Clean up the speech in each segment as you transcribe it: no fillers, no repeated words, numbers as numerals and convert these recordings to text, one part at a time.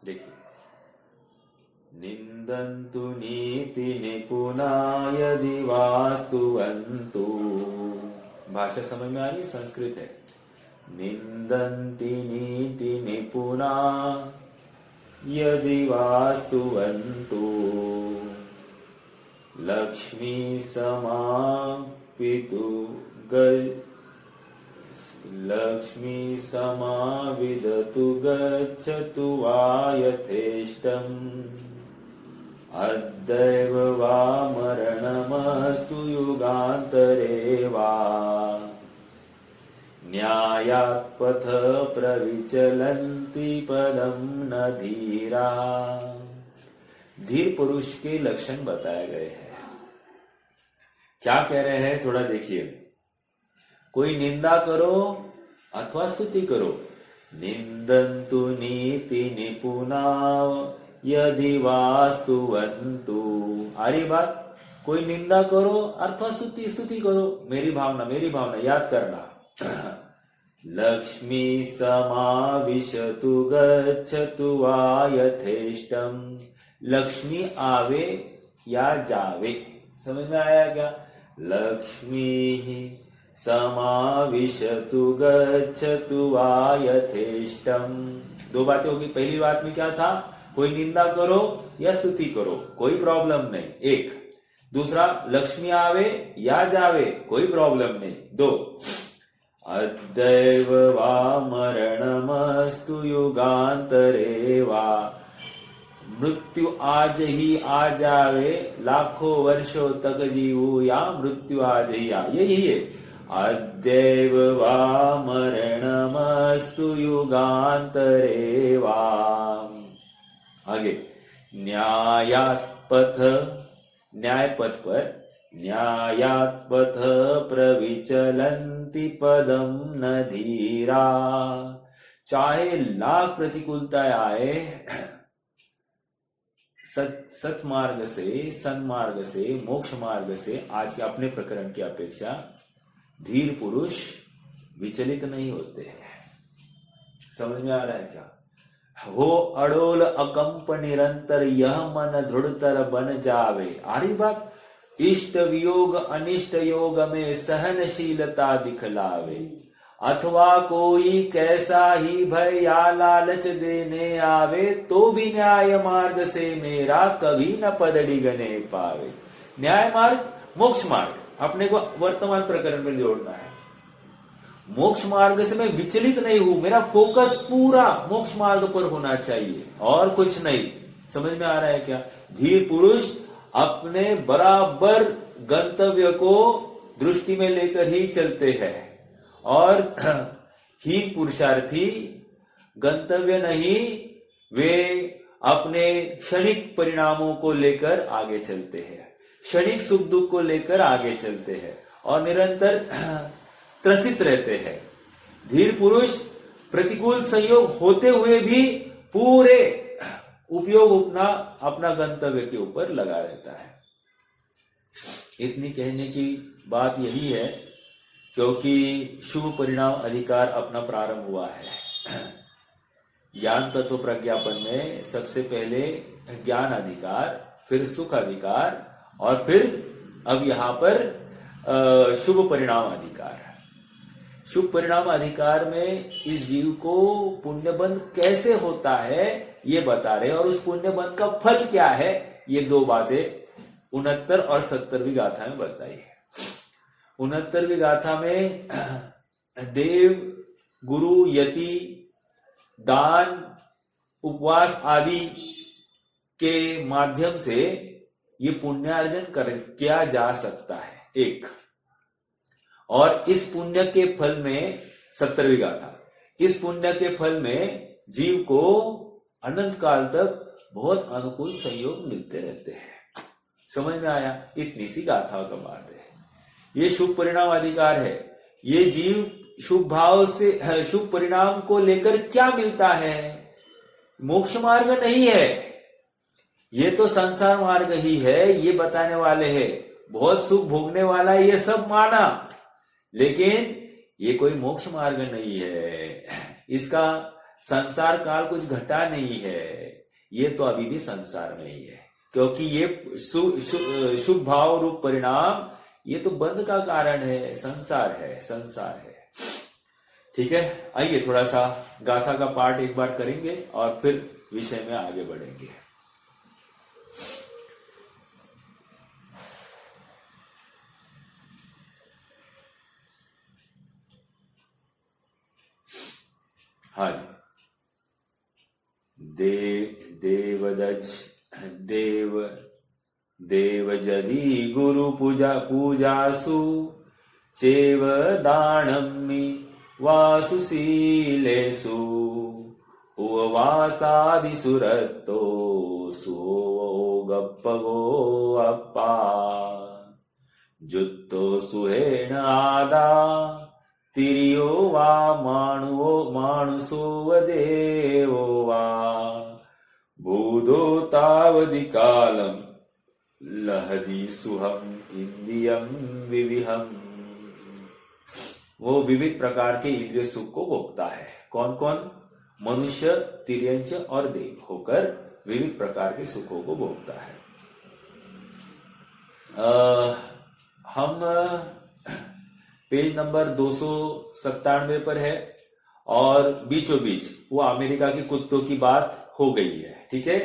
देखिए, निंदन्तु नीति निपुणा यदि वास्तुवन्तु। भाषा समझ में आ रही? संस्कृत है। निंदन्ति नीति निपुणा यदि वास्तुवन्तु लक्ष्मी समापितु लक्ष्मी समाविदतु गच्छतु वा यथेष्टम् अद्यैव वा मरणमस्तु युगान्तरे वा न्यायात् पथ प्रविचलन्ति पदम न धीरा। धीर पुरुष के लक्षण बताए गए हैं। क्या कह रहे हैं थोड़ा देखिए। कोई निंदा करो अथवा स्तुति करो। निंदन्तु नीति निपुणा यदि वास्तुवन्तु। आ रही बात? कोई निंदा करो अथवा स्तुति करो। मेरी भावना याद करना। लक्ष्मी समाविशतु गच्छतु वा यथेष्टम्। लक्ष्मी आवे या जावे। समझ में आया क्या? लक्ष्मी समाविशतु गच्छतु वा यथेष्टम्। दो बातें होगी। पहली बात में क्या था? कोई निंदा करो या स्तुति करो, कोई प्रॉब्लम नहीं, एक। दूसरा, लक्ष्मी आवे या जावे, कोई प्रॉब्लम नहीं, दो। अद्यैव वा मरणमस्तु युगान्तरे वा। मृत्यु आज ही आ जावे, लाखों वर्षों तक जीवो या मृत्यु आज ही आ, यही है। अद्यैव वा मरणमस्तु युगान्तरे वा। आगे, न्यायात् पथ, न्याय पथ पर, न्यायात् पथ प्रविचलन्ति पदम न धीरा। चाहे लाख प्रतिकूलताएं आए, सत्मार्ग से, सन्मार्ग से, मोक्ष मार्ग से, आज के अपने प्रकरण की अपेक्षा धीर पुरुष विचलित नहीं होते हैं। समझ में आ रहा है क्या? हो अड़ोल अकंप निरंतर यह मन दृढ़तर बन जावे। आ रही बात? इष्ट वियोग अनिष्ट योग में सहनशीलता दिखलावे। अथवा कोई कैसा ही भय या लालच देने आवे, तो भी न्याय मार्ग से मेरा कभी न पदड़ी गने पावे। न्याय मार्ग, मोक्ष मार्ग, अपने को वर्तमान प्रकरण में जोड़ना है। मोक्ष मार्ग से मैं विचलित नहीं हूं, मेरा फोकस पूरा मोक्ष मार्ग पर होना चाहिए और कुछ नहीं। समझ में आ रहा है क्या? धीर पुरुष अपने बराबर गंतव्य को दृष्टि में लेकर ही चलते हैं और हीन पुरुषार्थी गंतव्य नहीं, वे अपने क्षणिक परिणामों को लेकर आगे चलते हैं, क्षणिक सुख दुख को लेकर आगे चलते हैं और निरंतर त्रसित रहते हैं। धीर पुरुष प्रतिकूल संयोग होते हुए भी पूरे उपयोग अपना गंतव्य के ऊपर लगा रहता है। इतनी कहने की बात यही है क्योंकि शुभ परिणाम अधिकार अपना प्रारंभ हुआ है। ज्ञान तत्व प्रज्ञापन में सबसे पहले ज्ञान अधिकार, फिर सुख अधिकार और फिर अब यहां पर शुभ परिणाम अधिकार। शुभ परिणाम अधिकार में इस जीव को पुण्यबंध कैसे होता है ये बता रहे, और उस पुण्यबंध का फल क्या है ये दो बातें 69 और 70वीं गाथा में बताई है। 69वीं गाथा में देव, गुरु, यति, दान, उपवास आदि के माध्यम से ये पुण्यार्जन किया जा सकता है, एक। और इस पुण्य के फल में 70वीं गाथा, इस पुण्य के फल में जीव को अनंत काल तक बहुत अनुकूल संयोग मिलते रहते हैं। समझ में आया? इतनी सी गाथा का बात है। ये शुभ परिणाम अधिकार है। ये जीव शुभ भाव से, शुभ परिणाम को लेकर क्या मिलता है? मोक्ष मार्ग नहीं है, ये तो संसार मार्ग ही है, ये बताने वाले हैं। बहुत सुख भोगने वाला ये सब माना, लेकिन ये कोई मोक्ष मार्ग नहीं है, इसका संसार काल कुछ घटा नहीं है। ये तो अभी भी संसार में ही है, क्योंकि ये शुभ भाव रूप परिणाम ये तो बंध का कारण है, संसार है, संसार है। ठीक है, आइए थोड़ा सा गाथा का पाठ एक बार करेंगे और फिर विषय में आगे बढ़ेंगे। हाँ जी। देव जदि गुरु पूजासु चेव दानम्मि वासुशीलेषु उपवासादिसुरतो सुगप्पगो अप्पा जुत्तो सुहेण आदा तिरियो वा मानुषो व देवो वा भूदो तावदि कालम लहदी सुहम इंद्रियम विविहम। वो विविध प्रकार के इंद्रिय सुख को भोगता है। कौन कौन? मनुष्य, तिर्यंच और देव होकर विविध प्रकार के सुखों को भोगता है। हम पेज नंबर 297 पर है और बीचों बीच वो अमेरिका के कुत्तों की बात हो गई है। ठीक है,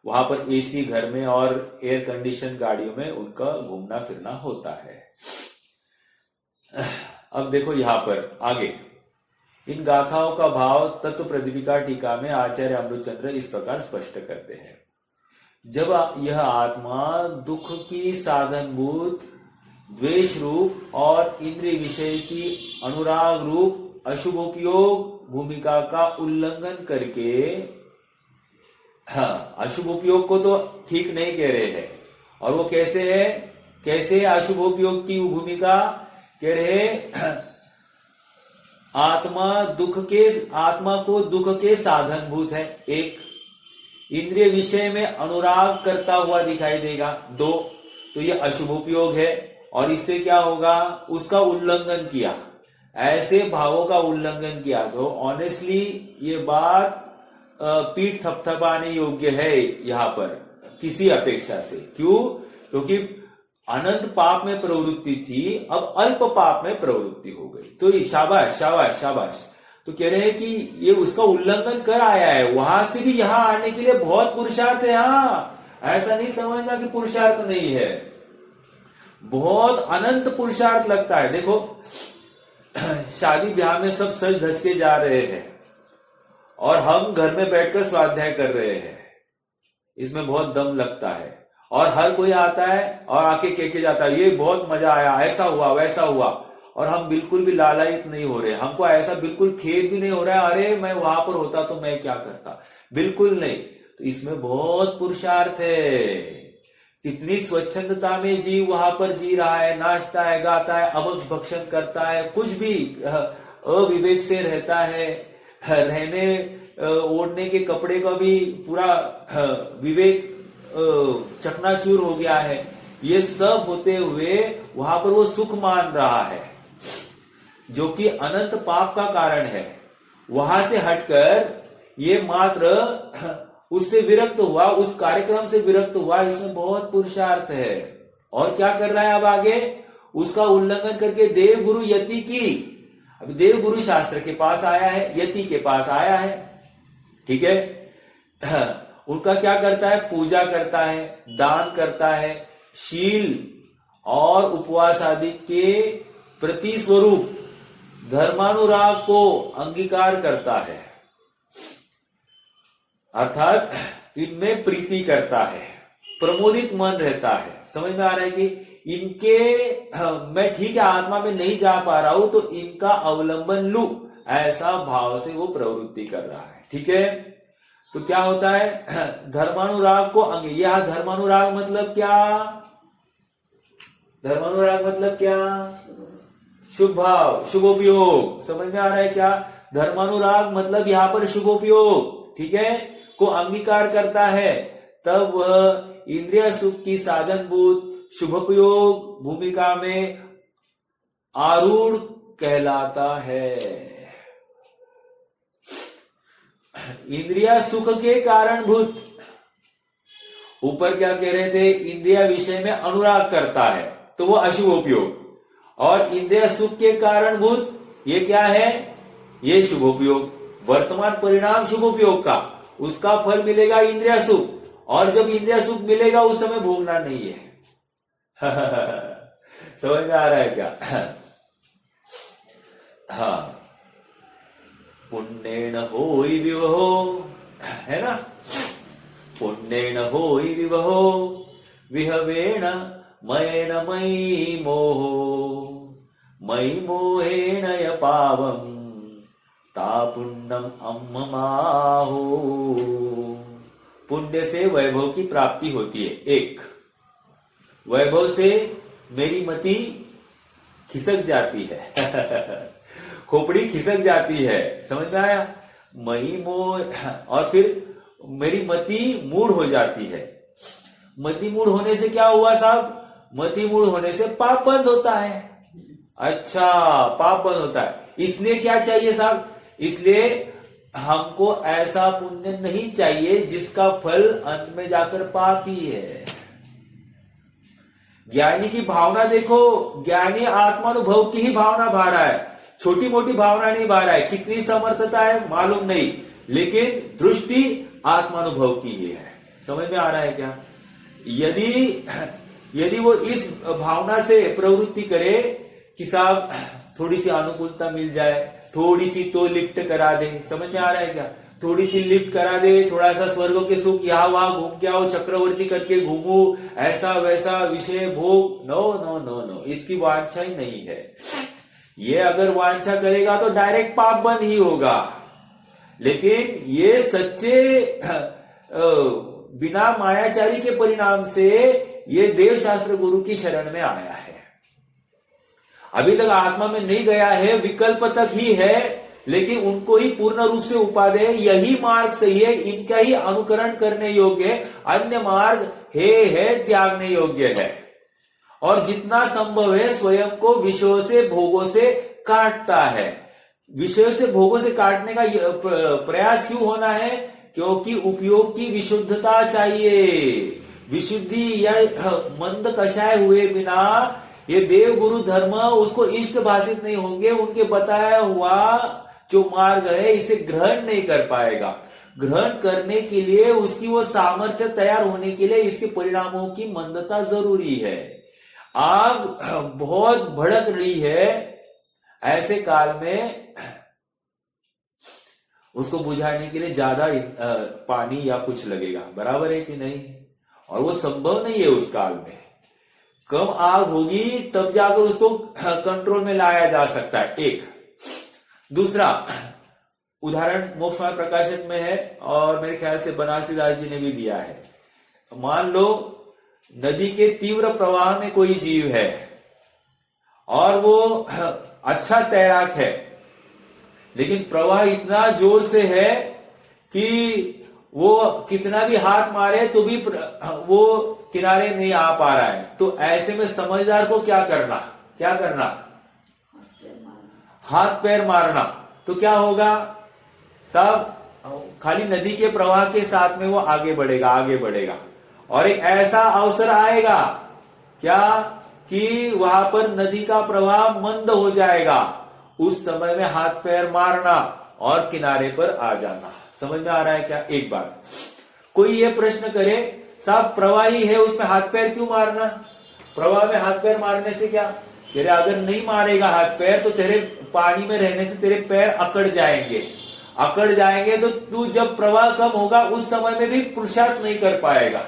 वहां पर एसी घर में और एयर कंडीशन गाड़ियों में उनका घूमना फिरना होता है। अब देखो यहां पर आगे इन गाथाओं का भाव तत्व प्रदीपिका टीका में आचार्य अमृतचंद्र इस प्रकार स्पष्ट करते हैं। जब यह आत्मा दुख की साधनभूत द्वेष रूप और इंद्रिय विषय की अनुराग रूप अशुभोपयोग भूमिका का उल्लंघन करके, हाँ, अशुभोपयोग को तो ठीक नहीं कह रहे हैं। और वो कैसे है? कैसे अशुभोपयोग की भूमिका कह रहे? आत्मा को दुख के साधनभूत है। एक, इंद्रिय विषय में अनुराग करता हुआ दिखाई देगा। दो, तो ये अशुभोपयोग है और इससे क्या होगा? उसका उल्लंघन किया, ऐसे भावों का उल्लंघन किया। तो ऑनेस्टली ये बात पीठ थपथपाने योग्य है यहाँ पर किसी अपेक्षा से। क्यों? क्योंकि अनंत पाप में प्रवृत्ति थी, अब अल्प पाप में प्रवृत्ति हो गई। तो ये शाबाश शाबाश शाबाश। तो कह रहे हैं कि ये उसका उल्लंघन कर आया है, वहां से भी यहां आने के लिए बहुत पुरुषार्थ है। हाँ, ऐसा नहीं समझना कि पुरुषार्थ नहीं है, बहुत अनंत पुरुषार्थ लगता है। देखो शादी ब्याह में सब सज धज के जा रहे हैं और हम घर में बैठकर स्वाध्याय कर रहे हैं, इसमें बहुत दम लगता है। और हर कोई आता है और आके कह के जाता है ये बहुत मजा आया, ऐसा हुआ वैसा हुआ, और हम बिल्कुल भी लालायित नहीं हो रहे। हमको ऐसा बिल्कुल खेद भी नहीं हो रहा है अरे मैं वहां पर होता तो मैं क्या करता, बिल्कुल नहीं। तो इसमें बहुत पुरुषार्थ है। कितनी स्वच्छंदता में जीव वहां पर जी रहा है, नाचता है, गाता है, अभक्ष भक्षण करता है, कुछ भी अविवेक से रहता है, रहने ओढ़ने के कपड़े का भी पूरा विवेक चकनाचूर हो गया है। ये सब होते हुए वहां पर वो सुख मान रहा है जो कि अनंत पाप का कारण है। वहां से हटकर ये मात्र उससे विरक्त हुआ, उस कार्यक्रम से विरक्त हुआ, इसमें बहुत पुरुषार्थ है। और क्या कर रहा है अब आगे? उसका उल्लंघन करके देव गुरु यति की, अब देव गुरु शास्त्र के पास आया है, यति के पास आया है। ठीक है, उनका क्या करता है? पूजा करता है, दान करता है, शील और उपवास आदि के प्रति स्वरूप धर्मानुराग को अंगीकार करता है, अर्थात इनमें प्रीति करता है, प्रमोदित मन रहता है। समझ में आ रहा है कि इनके मैं ठीक है आत्मा में नहीं जा पा रहा हूं तो इनका अवलंबन लू, ऐसा भाव से वो प्रवृत्ति कर रहा है। ठीक है, तो क्या होता है? धर्मानुराग को यह धर्मानुराग मतलब क्या? धर्मानुराग मतलब क्या? शुभ भाव, शुभोपयोग। समझ में आ रहा है क्या? धर्मानुराग मतलब यहां पर शुभोपयोग, ठीक है, को अंगीकार करता है, तब वह इंद्रिय सुख की साधनभूत शुभोपयोग भूमिका में आरूढ़ कहलाता है। इंद्रिया सुख के कारणभूत, ऊपर क्या कह रहे थे, इंद्रिय विषय में अनुराग करता है तो वो अशुभ उपयोग, और इंद्रिय सुख के कारणभूत ये क्या है, ये शुभ उपयोग। वर्तमान परिणाम शुभ उपयोग का, उसका फल मिलेगा इंद्रिय सुख, और जब इंद्रिय सुख मिलेगा उस समय भोगना नहीं है। समझ में आ रहा है क्या? हाँ, पुण्येन होई विवहो, है ना, पुण्येन होई विवहो विहवेण मयेन मयि मोहो, मयि मोहेन य पावम् ता पुण्यम अम्ममाहो। पुण्य से वैभव की प्राप्ति होती है। एक, वैभव से मेरी मति खिसक जाती है। खोपड़ी खिसक जाती है, समझ में आया? मई मोह, और फिर मेरी मति मूढ़ हो जाती है। मति मूढ़ होने से क्या हुआ साहब? मति मूढ़ होने से पाप बंद होता है। अच्छा, पाप बंद होता है। इसलिए क्या चाहिए साहब? इसलिए हमको ऐसा पुण्य नहीं चाहिए जिसका फल अंत में जाकर पाप ही है। ज्ञानी की भावना देखो, ज्ञानी आत्मानुभव की ही भावना भा रहा है, छोटी मोटी भावना नहीं भा रहा है। कितनी समर्थता है मालूम नहीं, लेकिन दृष्टि आत्मानुभव की ही है। समझ में आ रहा है क्या? यदि वो इस भावना से प्रवृत्ति करे कि साहब थोड़ी सी अनुकूलता मिल जाए, थोड़ी सी तो लिफ्ट करा दे, समझ में आ रहा है क्या? थोड़ी सी लिफ्ट करा दे, थोड़ा सा स्वर्ग के सुख यहाँ वहां घूम के आओ, चक्रवर्ती करके घूमू, ऐसा वैसा विषय भोग, नो नो नो नो, इसकी वांछा ही नहीं है। ये अगर वांछा करेगा तो डायरेक्ट पाप बंद ही होगा। लेकिन ये सच्चे बिना मायाचारी के परिणाम से ये देव शास्त्र गुरु की शरण में आया है। अभी तक आत्मा में नहीं गया है, विकल्प तक ही है, लेकिन उनको ही पूर्ण रूप से उपादेय यही मार्ग सही है, इनका ही अनुकरण करने योग्य है, अन्य मार्ग है त्यागने योग्य है। और जितना संभव है स्वयं को विषयों से भोगों से काटता है। विषयों से भोगों से काटने का प्रयास क्यों होना है? क्योंकि उपयोग की विशुद्धता चाहिए। विशुद्धि या मंद कषाय हुए बिना ये देव गुरु धर्म उसको इष्ट भाषित नहीं होंगे। उनके बताया हुआ जो मार्ग है इसे ग्रहण नहीं कर पाएगा। ग्रहण करने के लिए उसकी वो सामर्थ्य तैयार होने के लिए इसके परिणामों की मंदता जरूरी है। आग बहुत भड़क रही है, ऐसे काल में उसको बुझाने के लिए ज्यादा पानी या कुछ लगेगा, बराबर है कि नहीं? और वो संभव नहीं है उस काल में। कम आग होगी तब जाकर उसको कंट्रोल में लाया जा सकता है। एक दूसरा उदाहरण मोक्षमार्ग प्रकाशक में है और मेरे ख्याल से बनारसी दास जी ने भी दिया है। मान लो नदी के तीव्र प्रवाह में कोई जीव है और वो अच्छा तैराक है, लेकिन प्रवाह इतना जोर से है कि वो कितना भी हाथ मारे तो भी वो किनारे नहीं आ पा रहा है। तो ऐसे में समझदार को क्या करना? हाथ पैर मारना। तो क्या होगा साहब? खाली नदी के प्रवाह के साथ में वो आगे बढ़ेगा और एक ऐसा अवसर आएगा क्या कि वहां पर नदी का प्रवाह मंद हो जाएगा। उस समय में हाथ पैर मारना और किनारे पर आ जाना। समझ में आ रहा है क्या? एक बात कोई ये प्रश्न करे, साहब प्रवाही है उसमें हाथ पैर क्यों मारना? प्रवाह में हाथ पैर मारने से क्या? तेरे अगर नहीं मारेगा हाथ पैर तो तेरे पानी में रहने से तेरे पैर अकड़ जाएंगे तो तू जब प्रवाह कम होगा उस समय में भी पुरुषार्थ नहीं कर पाएगा।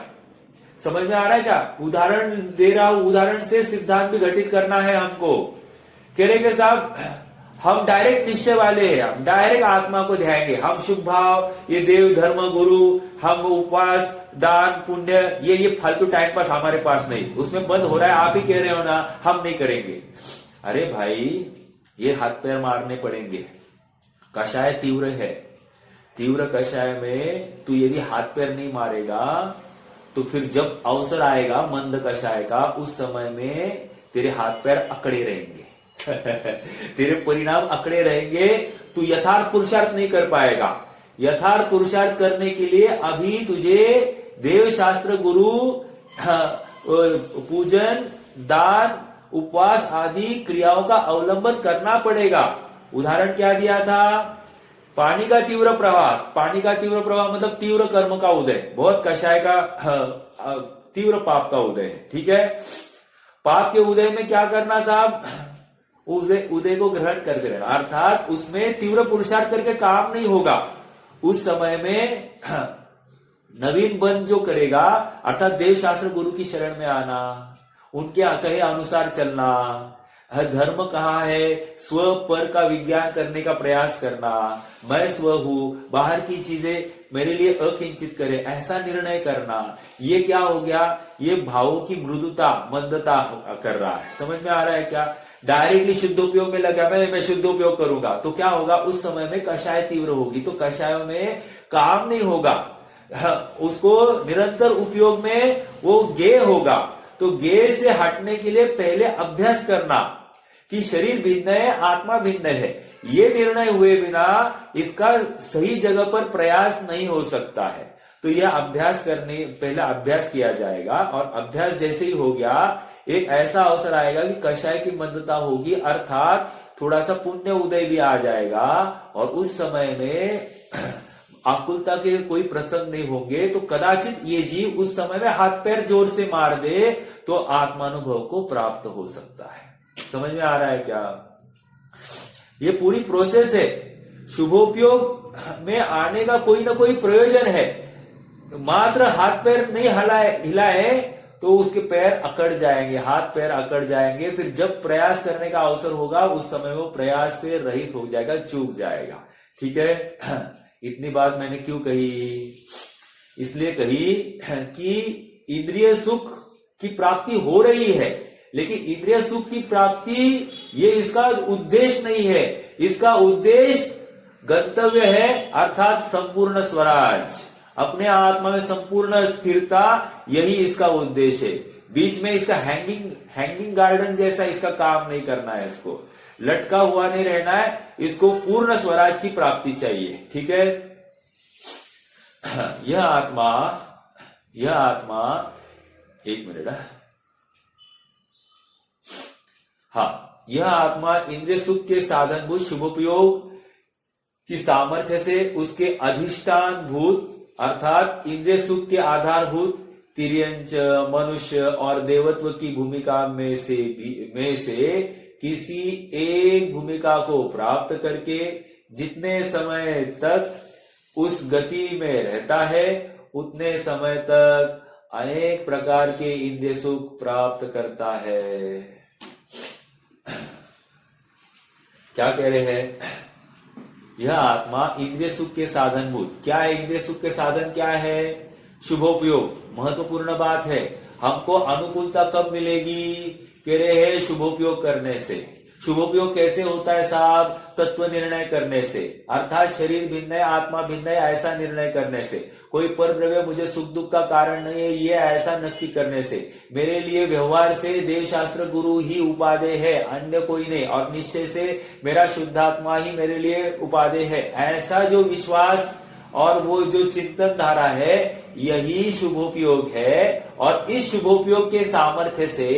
समझ में आ रहा है क्या? उदाहरण दे रहा हूं, उदाहरण से सिद्धांत भी घटित करना है हमको। कह रहे कि साहब हम डायरेक्ट निश्चय वाले हैं, हम डायरेक्ट आत्मा को ध्याएंगे, हम शुभ भाव, ये देव धर्म गुरु, हम उपवास दान पुण्य, ये फालतू टाइम पास हमारे पास नहीं, उसमें बंद हो रहा है। आप ही कह रहे हो ना हम नहीं करेंगे। अरे भाई ये हाथ पैर मारने पड़ेंगे। कषाय तीव्र है, तीव्र कषाय में तू यदि हाथ पैर नहीं मारेगा तो फिर जब अवसर आएगा मंद कषाय का उस समय में तेरे हाथ पैर अकड़े रहेंगे। तेरे परिणाम अकड़े रहेंगे, तू यथार्थ पुरुषार्थ नहीं कर पाएगा। यथार्थ पुरुषार्थ करने के लिए अभी तुझे देव शास्त्र गुरु पूजन, दान, उपवास आदि क्रियाओं का अवलंबन करना पड़ेगा। उदाहरण क्या दिया था? पानी का तीव्र प्रवाह। पानी का तीव्र प्रवाह मतलब तीव्र कर्म का उदय, बहुत कषाय का तीव्र पाप का उदय है। ठीक है, पाप के उदय में क्या करना साहब? उदय को ग्रहण करके रहना, अर्थात उसमें तीव्र पुरुषार्थ करके काम नहीं होगा। उस समय में नवीन बंध जो करेगा, अर्थात देव शास्त्र गुरु की शरण में आना, उनके कहे अनुसार चलना, धर्म कहाँ है, स्व पर का विज्ञान करने का प्रयास करना, मैं स्व हूं, बाहर की चीजें मेरे लिए अकिंचित करे, ऐसा निर्णय करना, ये क्या हो गया? ये भावों की मृदुता, मंदता कर रहा है। समझ में आ रहा है क्या? डायरेक्टली शुद्ध उपयोग में लगा, मैं शुद्ध उपयोग करूंगा तो क्या होगा? उस समय में कषाय तीव्र होगी, तो कषायों में काम नहीं होगा। उसको निरंतर उपयोग में वो गेय होगा। तो गेय से हटने के लिए पहले अभ्यास करना कि शरीर भिन्न है, आत्मा भिन्न है, ये निर्णय हुए बिना इसका सही जगह पर प्रयास नहीं हो सकता है। तो यह अभ्यास करने, पहला अभ्यास किया जाएगा, और अभ्यास जैसे ही हो गया, एक ऐसा अवसर आएगा कि कषाय की मंदता होगी, अर्थात थोड़ा सा पुण्य उदय भी आ जाएगा, और उस समय में आकुलता के कोई प्रसंग नहीं होंगे। तो कदाचित ये जीव उस समय में हाथ पैर जोर से मार दे तो आत्मानुभव को प्राप्त हो सकता है। समझ में आ रहा है क्या? ये पूरी प्रोसेस है। शुभोपयोग में आने का कोई ना कोई प्रयोजन है। मात्र हाथ पैर नहीं हिलाए तो उसके पैर अकड़ जाएंगे, हाथ पैर अकड़ जाएंगे। फिर जब प्रयास करने का अवसर होगा, उस समय वो प्रयास से रहित हो जाएगा, चूक जाएगा। ठीक है, इतनी बात मैंने क्यों कही? इसलिए कही कि इंद्रिय सुख की प्राप्ति हो रही है, लेकिन इंद्रिय सुख की प्राप्ति ये इसका उद्देश्य नहीं है। इसका उद्देश्य गंतव्य है, अर्थात संपूर्ण स्वराज, अपने आत्मा में संपूर्ण स्थिरता, यही इसका उद्देश्य है। बीच में इसका हैंगिंग गार्डन जैसा इसका काम नहीं करना है, इसको लटका हुआ नहीं रहना है, इसको पूर्ण स्वराज की प्राप्ति चाहिए। ठीक है, यह आत्मा एक मिनट, हाँ, यह आत्मा इंद्रिय सुख के साधनभूत शुभोपयोग की सामर्थ्य से उसके अधिष्ठान भूत, अर्थात इंद्रिय सुख के आधारभूत तिर्यंच, मनुष्य और देवत्व की भूमिका में से किसी एक भूमिका को प्राप्त करके जितने समय तक उस गति में रहता है, उतने समय तक अनेक प्रकार के इंद्रिय सुख प्राप्त करता है। क्या कह रहे हैं? यह आत्मा इंद्रिय सुख के साधनभूत। क्या है इंद्रिय सुख के साधन? क्या है? शुभोपयोग। महत्वपूर्ण बात है। हमको अनुकूलता कब मिलेगी? कह रहे हैं शुभोपयोग करने से। शुभोपयोग कैसे होता है साहब? तत्व निर्णय करने से, अर्थात शरीर भिन्न है, आत्मा भिन्न है, ऐसा निर्णय करने से। कोई परद्रव्य मुझे सुख दुख का कारण नहीं है, ये ऐसा नक्की करने से। मेरे लिए व्यवहार से देव शास्त्र गुरु ही उपादेय है, अन्य कोई नहीं, और निश्चय से मेरा शुद्धात्मा ही मेरे लिए उपादेय है, ऐसा जो विश्वास और वो जो चिंतन धारा है, यही शुभोपयोग है। और इस शुभोपयोग के सामर्थ्य से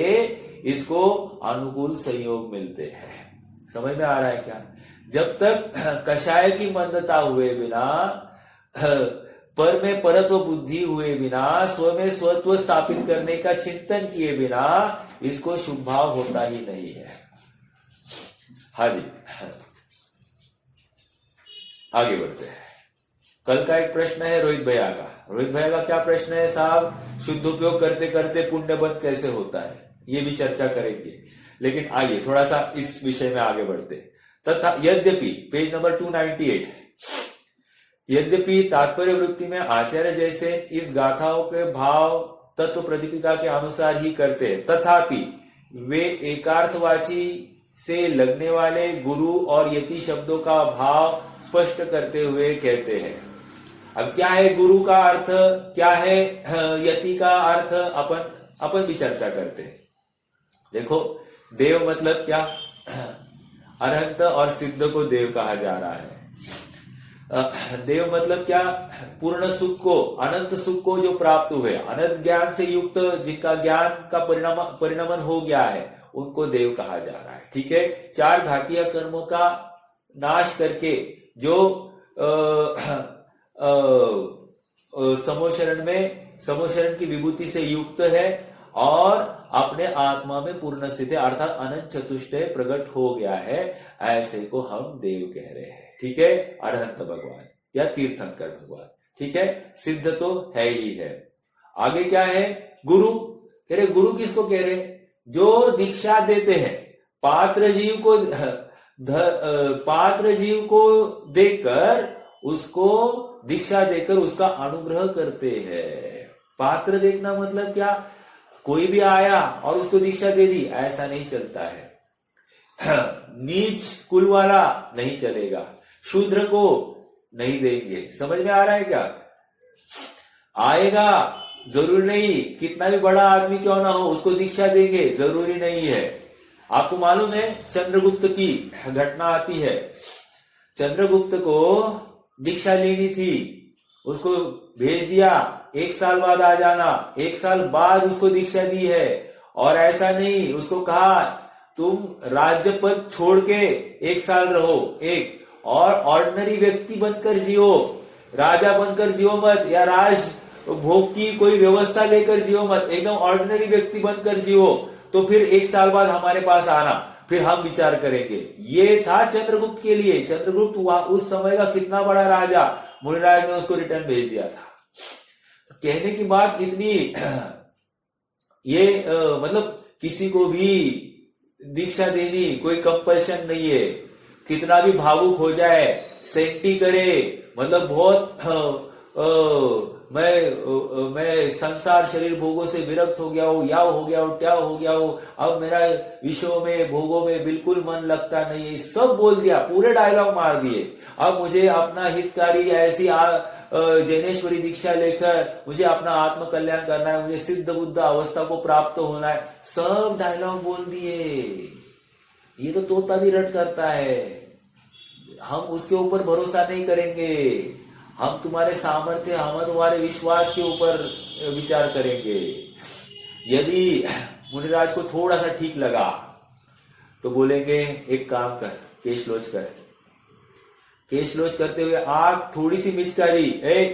इसको अनुकूल संयोग मिलते हैं। समझ में आ रहा है क्या? जब तक कषाय की मंदता हुए बिना, पर में परत्व बुद्धि हुए बिना, स्व में स्वत्व स्थापित करने का चिंतन किए बिना इसको शुभ भाव होता ही नहीं है। हाँ जी, आगे बढ़ते हैं। कल का एक प्रश्न है रोहित भैया का। रोहित भैया का क्या प्रश्न है साहब? शुद्ध उपयोग करते करते पुण्य बंध कैसे होता है, ये भी चर्चा करेंगे। लेकिन आइए थोड़ा सा इस विषय में आगे बढ़ते। तथा यद्यपि, पेज नंबर 298, यद्यपि तात्पर्य वृत्ति में आचार्य जैसे इस गाथाओं के भाव तत्व प्रतिपिका के अनुसार ही करते हैं, तथापि वे एकार्थवाची से लगने वाले गुरु और यति शब्दों का भाव स्पष्ट करते हुए कहते हैं। अब क्या है गुरु का अर्थ, क्या है यति का अर्थ, अपन भी चर्चा करते हैं। देखो, देव मतलब क्या? अरहंत और सिद्ध को देव कहा जा रहा है। देव मतलब क्या? पूर्ण सुख को, अनंत सुख को जो प्राप्त हुए, अनंत ज्ञान से युक्त, जिनका ज्ञान का परिणमन हो गया है, उनको देव कहा जा रहा है। ठीक है, 4 घातीय कर्मों का नाश करके जो समोशरण की विभूति से युक्त है और अपने आत्मा में पूर्ण स्थित है, अर्थात अनंत चतुष्टय प्रकट हो गया है, ऐसे को हम देव कह रहे हैं। ठीक है, अरहंत भगवान या तीर्थंकर भगवान। ठीक है, सिद्ध तो है ही है। आगे क्या है? गुरु कह रहे। गुरु किसको कह रहे? जो दीक्षा देते हैं, पात्र जीव को देखकर, उसको दीक्षा देकर उसका अनुग्रह करते हैं। पात्र देखना मतलब क्या? कोई भी आया और उसको दीक्षा दे दी, ऐसा नहीं चलता है। नीच कुल वाला नहीं चलेगा, शूद्र को नहीं देंगे। समझ में आ रहा है क्या? आएगा, जरूरी नहीं, कितना भी बड़ा आदमी क्यों ना हो उसको दीक्षा देंगे, जरूरी नहीं है। आपको मालूम है चंद्रगुप्त की घटना आती है। चंद्रगुप्त को दीक्षा लेनी थी, उसको भेज दिया, 1 साल बाद आ जाना। 1 साल बाद उसको दीक्षा दी है। और ऐसा नहीं, उसको कहा तुम राज्य पद छोड़ के 1 साल रहो, और ऑर्डिनरी व्यक्ति बनकर जियो, राजा बनकर जियो मत, या राज भोग की कोई व्यवस्था लेकर जियो मत, एकदम ऑर्डिनरी व्यक्ति बनकर जियो। तो फिर 1 साल बाद हमारे पास आना, फिर हम विचार करेंगे। ये था चंद्रगुप्त के लिए। चंद्रगुप्त उस समय का कितना बड़ा राजा, मुनिराज ने उसको रिटर्न भेज दिया था। तो कहने की बात इतनी, ये मतलब किसी को भी दीक्षा देनी कोई कंपल्शन नहीं है। कितना भी भावुक हो जाए, सेंटी करे, मतलब बहुत मैं संसार शरीर भोगों से विरक्त हो गया हूं, या हो गया हूं, क्या हो गया हूं, अब मेरा विषयों में भोगों में बिल्कुल मन लगता नहीं है, सब बोल दिया, पूरे डायलॉग मार दिए। अब मुझे अपना हितकारी ऐसी जैनेश्वरी दीक्षा लेकर मुझे अपना आत्म कल्याण करना है, मुझे सिद्ध बुद्ध अवस्था को प्राप्त होना है, सब डायलॉग बोल दिए। ये तो तोता भी रट करता है। हम उसके ऊपर भरोसा नहीं करेंगे, हम तुम्हारे सामर्थ्य, हम तुम्हारे विश्वास के ऊपर विचार करेंगे। यदि मुनिराज को थोड़ा सा ठीक लगा तो बोलेंगे एक काम कर, केश लोच कर। केश लोच करते हुए आंख थोड़ी सी मिचका दी,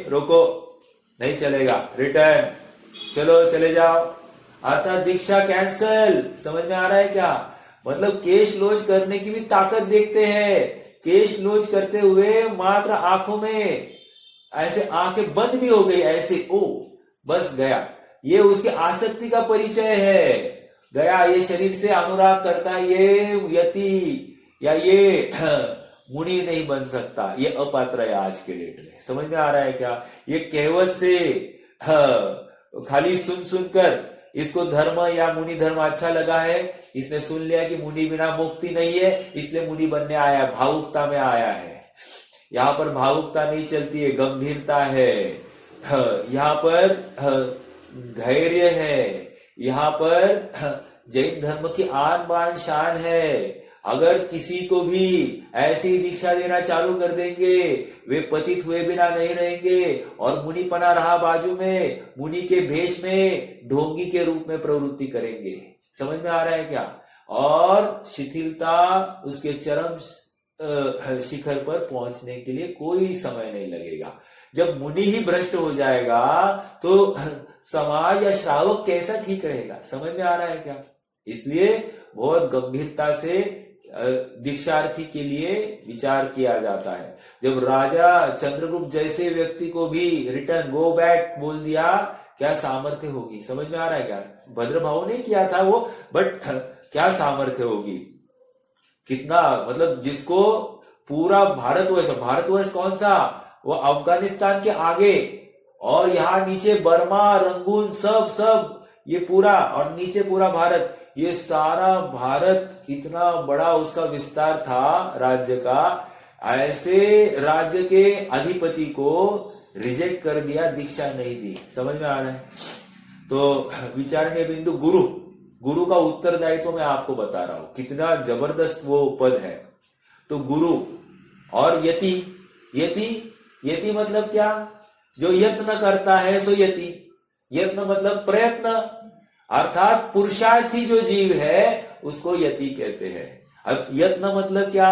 रोको, नहीं चलेगा, रिटर्न, चलो चले जाओ, अर्थात दीक्षा कैंसल। समझ में आ रहा है क्या? मतलब केश लोच करने की भी ताकत देखते हैं। केश लोच करते हुए मात्र आंखों में ऐसे आंखें बंद भी हो गई, ऐसे ओ बस गया, ये उसकी आसक्ति का परिचय है। गया, ये शरीर से अनुराग करता, ये यति या ये मुनि नहीं बन सकता, ये अपात्र है आज के डेट में। समझ में आ रहा है क्या? ये कहवत से खाली सुन सुनकर इसको धर्म या मुनि धर्म अच्छा लगा है, इसने सुन लिया कि मुनि बिना मुक्ति नहीं है, इसलिए मुनि बनने आया, भावुकता में आया है। यहाँ पर भावुकता नहीं चलती है, गंभीरता है, यहाँ पर धैर्य है, यहाँ पर जैन धर्म की आन बान शान है। अगर किसी को भी ऐसी दीक्षा देना चालू कर देंगे, वे पतित हुए बिना नहीं रहेंगे और मुनि पना रहा बाजू में, मुनि के भेष में ढोंगी के रूप में प्रवृत्ति करेंगे। समझ में आ रहा है क्या? और शिथिलता उसके चरम शिखर पर पहुंचने के लिए कोई समय नहीं लगेगा। जब मुनि ही भ्रष्ट हो जाएगा तो समाज या श्रावक कैसा ठीक रहेगा? समझ में आ रहा है क्या? इसलिए बहुत गंभीरता से दीक्षार्थी के लिए विचार किया जाता है। जब राजा चंद्रगुप्त जैसे व्यक्ति को भी रिटर्न गो बैक बोल दिया, क्या सामर्थ्य होगी? समझ में आ रहा है क्या? भद्रभाव नहीं किया था वो, बट क्या सामर्थ्य होगी? कितना, मतलब जिसको पूरा भारतवर्ष कौन सा, वो अफगानिस्तान के आगे और यहाँ नीचे बर्मा, रंगून, सब ये पूरा, और नीचे पूरा भारत, ये सारा भारत इतना बड़ा उसका विस्तार था राज्य का। ऐसे राज्य के अधिपति को रिजेक्ट कर दिया, दीक्षा नहीं दी। समझ में आ रहा है? तो विचारणीय बिंदु गुरु का उत्तरदायित्व मैं आपको बता रहा हूं, कितना जबरदस्त वो पद है। तो गुरु और यति, यति, यति मतलब क्या? जो यत्न करता है सो यति। यत्न मतलब प्रयत्न, अर्थात पुरुषार्थी जो जीव है उसको यति कहते हैं। अब यत्न मतलब क्या?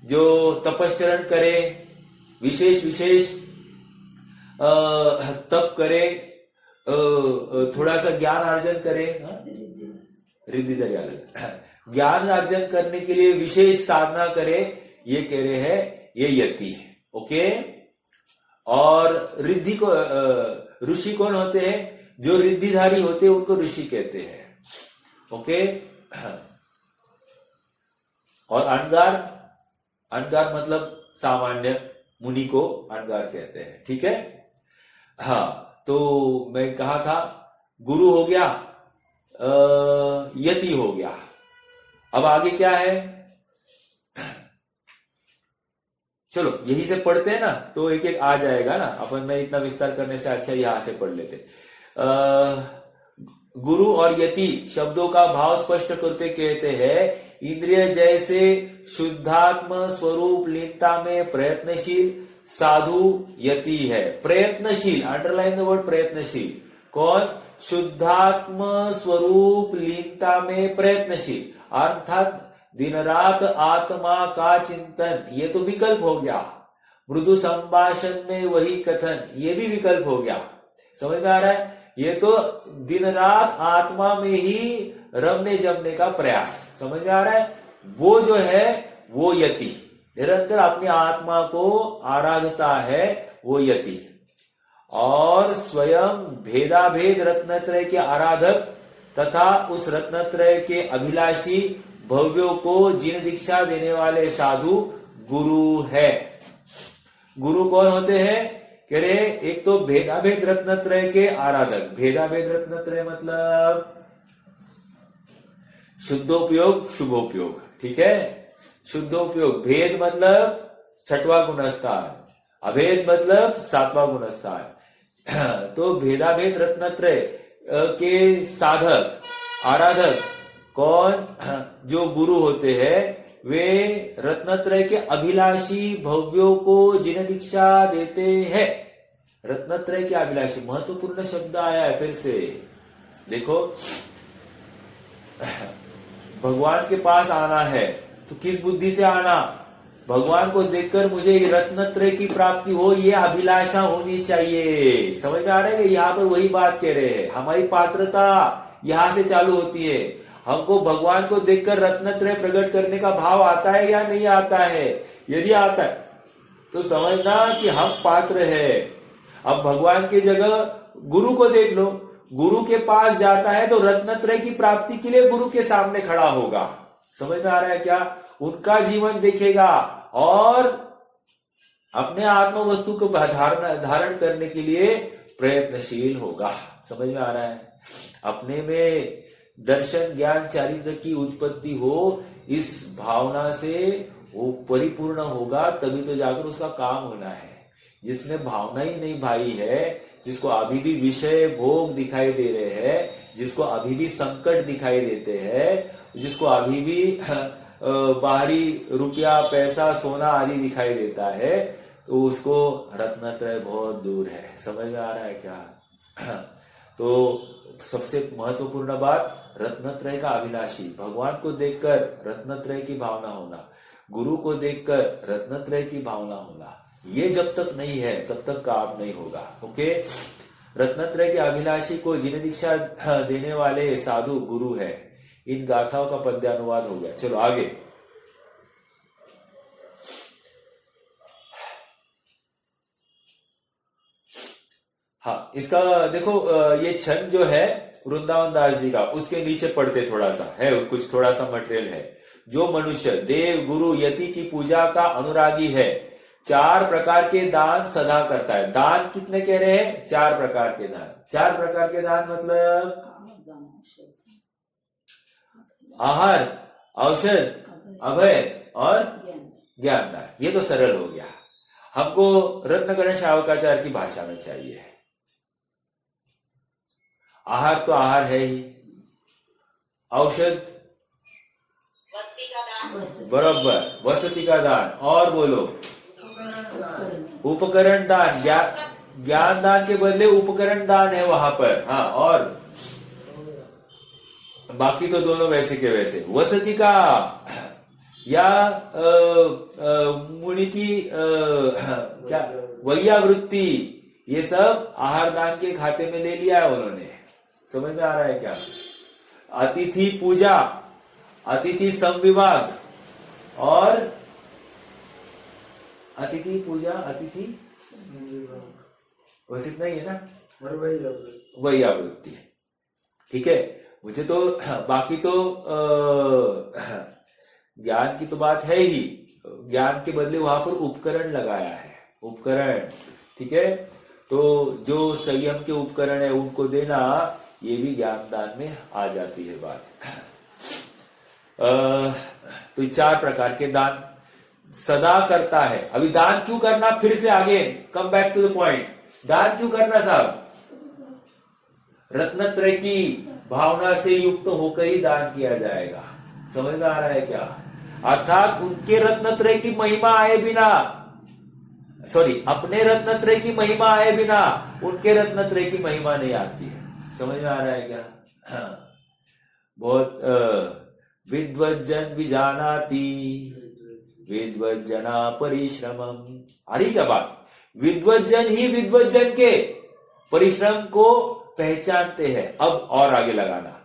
जो तपश्चरण करे, विशेष विशेष तप करे, थोड़ा सा ज्ञान अर्जन करे, रिद्धि ज्ञान अर्जन करने के लिए विशेष साधना करे, ये कह रहे हैं ये यति है। ओके। और रिद्धि को ऋषि कौन होते हैं? जो रिद्धिधारी होते हैं उनको ऋषि कहते हैं। ओके। और अणगार, अणगार मतलब सामान्य मुनि को अणगार कहते हैं। ठीक है। हाँ, तो मैं कहा था गुरु हो गया, यति हो गया। अब आगे क्या है? चलो यही से पढ़ते हैं ना, तो एक एक आ जाएगा ना। अपन में इतना विस्तार करने से अच्छा यहां से पढ़ लेते। गुरु और यति शब्दों का भाव स्पष्ट करते कहते हैं, इंद्रिय जैसे शुद्धात्म स्वरूप लीनता में प्रयत्नशील साधु यति है। प्रयत्नशील, अंडरलाइन द वर्ड प्रयत्नशील। कौन? शुद्धात्म स्वरूप लीनता में प्रयत्नशील, अर्थात दिन रात आत्मा का चिंतन, ये तो विकल्प हो गया। मृदु संभाषण में वही कथन, ये भी विकल्प हो गया। समझ में आ रहा है? ये तो दिन रात आत्मा में ही रमने जमने का प्रयास। समझ में आ रहा है? वो जो है वो यति, निरंतर अपनी आत्मा को आराधता है, वो यति। और स्वयं भेदाभेद रत्नत्रय के आराधक तथा उस रत्नत्रय के अभिलाषी भव्यों को जिन दीक्षा देने वाले साधु गुरु है। गुरु कौन होते हैं? कह रहे एक तो भेदाभेद रत्नत्रय के आराधक। भेदाभेद रत्नत्रय मतलब शुद्धोपयोग शुभोपयोग। ठीक है। शुद्धोपयोग, भेद मतलब छठवां गुणस्थान, अभेद मतलब सातवां गुणस्थान। तो भेदाभेद रत्नत्रय के साधक आराधक कौन? जो गुरु होते हैं वे रत्नत्रय के अभिलाषी भव्यों को जिन दीक्षा देते हैं। रत्नत्रय के अभिलाषी, महत्वपूर्ण शब्द आया है फिर से। देखो, भगवान के पास आना है तो किस बुद्धि से आना? भगवान को देखकर मुझे रत्नत्रय की प्राप्ति हो, ये अभिलाषा होनी चाहिए। समझ में आ रहा है कि यहाँ पर वही बात कह रहे हैं। हमारी पात्रता यहां से चालू होती है। हमको भगवान को देखकर रत्नत्रय प्रकट करने का भाव आता है या नहीं आता है? यदि आता है तो समझना कि हम पात्र है। अब भगवान की जगह गुरु को देख लो, गुरु के पास जाता है तो रत्नत्रय की प्राप्ति के लिए गुरु के सामने खड़ा होगा। समझ में आ रहा है क्या? उनका जीवन देखेगा और अपने आत्म वस्तु को धारण करने के लिए प्रयत्नशील होगा। समझ में आ रहा है? अपने में दर्शन ज्ञान चारित्र की उत्पत्ति हो, इस भावना से वो परिपूर्ण होगा, तभी तो जाकर उसका काम होना है। जिसने भावना ही नहीं भाई है, जिसको अभी भी विषय भोग दिखाई दे रहे हैं, जिसको अभी भी संकट दिखाई देते हैं, जिसको अभी भी बाहरी रुपया पैसा सोना आदि दिखाई देता है, तो उसको रत्नत्रय बहुत दूर है। समझ में आ रहा है क्या? तो सबसे महत्वपूर्ण बात, रत्नत्रय का अभिलाषी, भगवान को देखकर रत्नत्रय की भावना होना, गुरु को देखकर रत्नत्रय की भावना होना, ये जब तक नहीं है तब तक काम नहीं होगा। ओके। रत्नत्रय के अभिलाषी को जिन दीक्षा देने वाले साधु गुरु है। इन गाथाओं का पद्यानुवाद हो गया। चलो आगे। हाँ, इसका देखो, ये छंद जो है वृंदावन दास जी का, उसके नीचे पढ़ते थोड़ा सा है, कुछ थोड़ा सा मटेरियल है। जो मनुष्य देव गुरु यति की पूजा का अनुरागी है, 4 प्रकार के दान सदा करता है। दान कितने कह रहे हैं? 4 प्रकार के दान। 4 प्रकार के दान मतलब आहार, औषध, अभय और ज्ञान दान। ये तो सरल हो गया। हमको रत्नकरण शावकाचार्य की भाषा में चाहिए। आहार तो आहार है ही, औषध बराबर, वसति का दान, और बोलो उपकरण दान, ज्ञान दान के बदले उपकरण दान है वहां पर। हाँ, और बाकी तो दोनों वैसे के वैसे। वसति का या मुनि की क्या वैयावृत्ति, ये सब आहार दान के खाते में ले लिया है उन्होंने। समझ में आ रहा है क्या? अतिथि पूजा, अतिथि संविभाग और अतिथि पूजा, अतिथि बस इतना ही है ना, वही आवृत्ति। ठीक है, मुझे तो बाकी तो ज्ञान की तो बात है ही, ज्ञान के बदले वहां पर उपकरण लगाया है, उपकरण। ठीक है, तो जो संयम के उपकरण है उनको देना, ये भी ज्ञान दान में आ जाती है बात। तो 4 प्रकार के दान सदा करता है। अभी दान क्यों करना, फिर से आगे come back to the point. दान क्यों करना साहब? रत्नत्रय की भावना से युक्त होकर ही दान किया जाएगा। समझ में आ रहा है क्या? अर्थात उनके रत्नत्रय की महिमा आए बिना, सॉरी, अपने रत्नत्रय की महिमा आए बिना उनके रत्नत्रय की महिमा नहीं आती है। समझ में आ रहा है क्या? हाँ। बहुत विद्वज्जन विजानाति विद्वज्जना परिश्रमम। अरे क्या बात, विद्वज्जन ही विद्वज्जन के परिश्रम को पहचानते हैं। अब और आगे लगाना,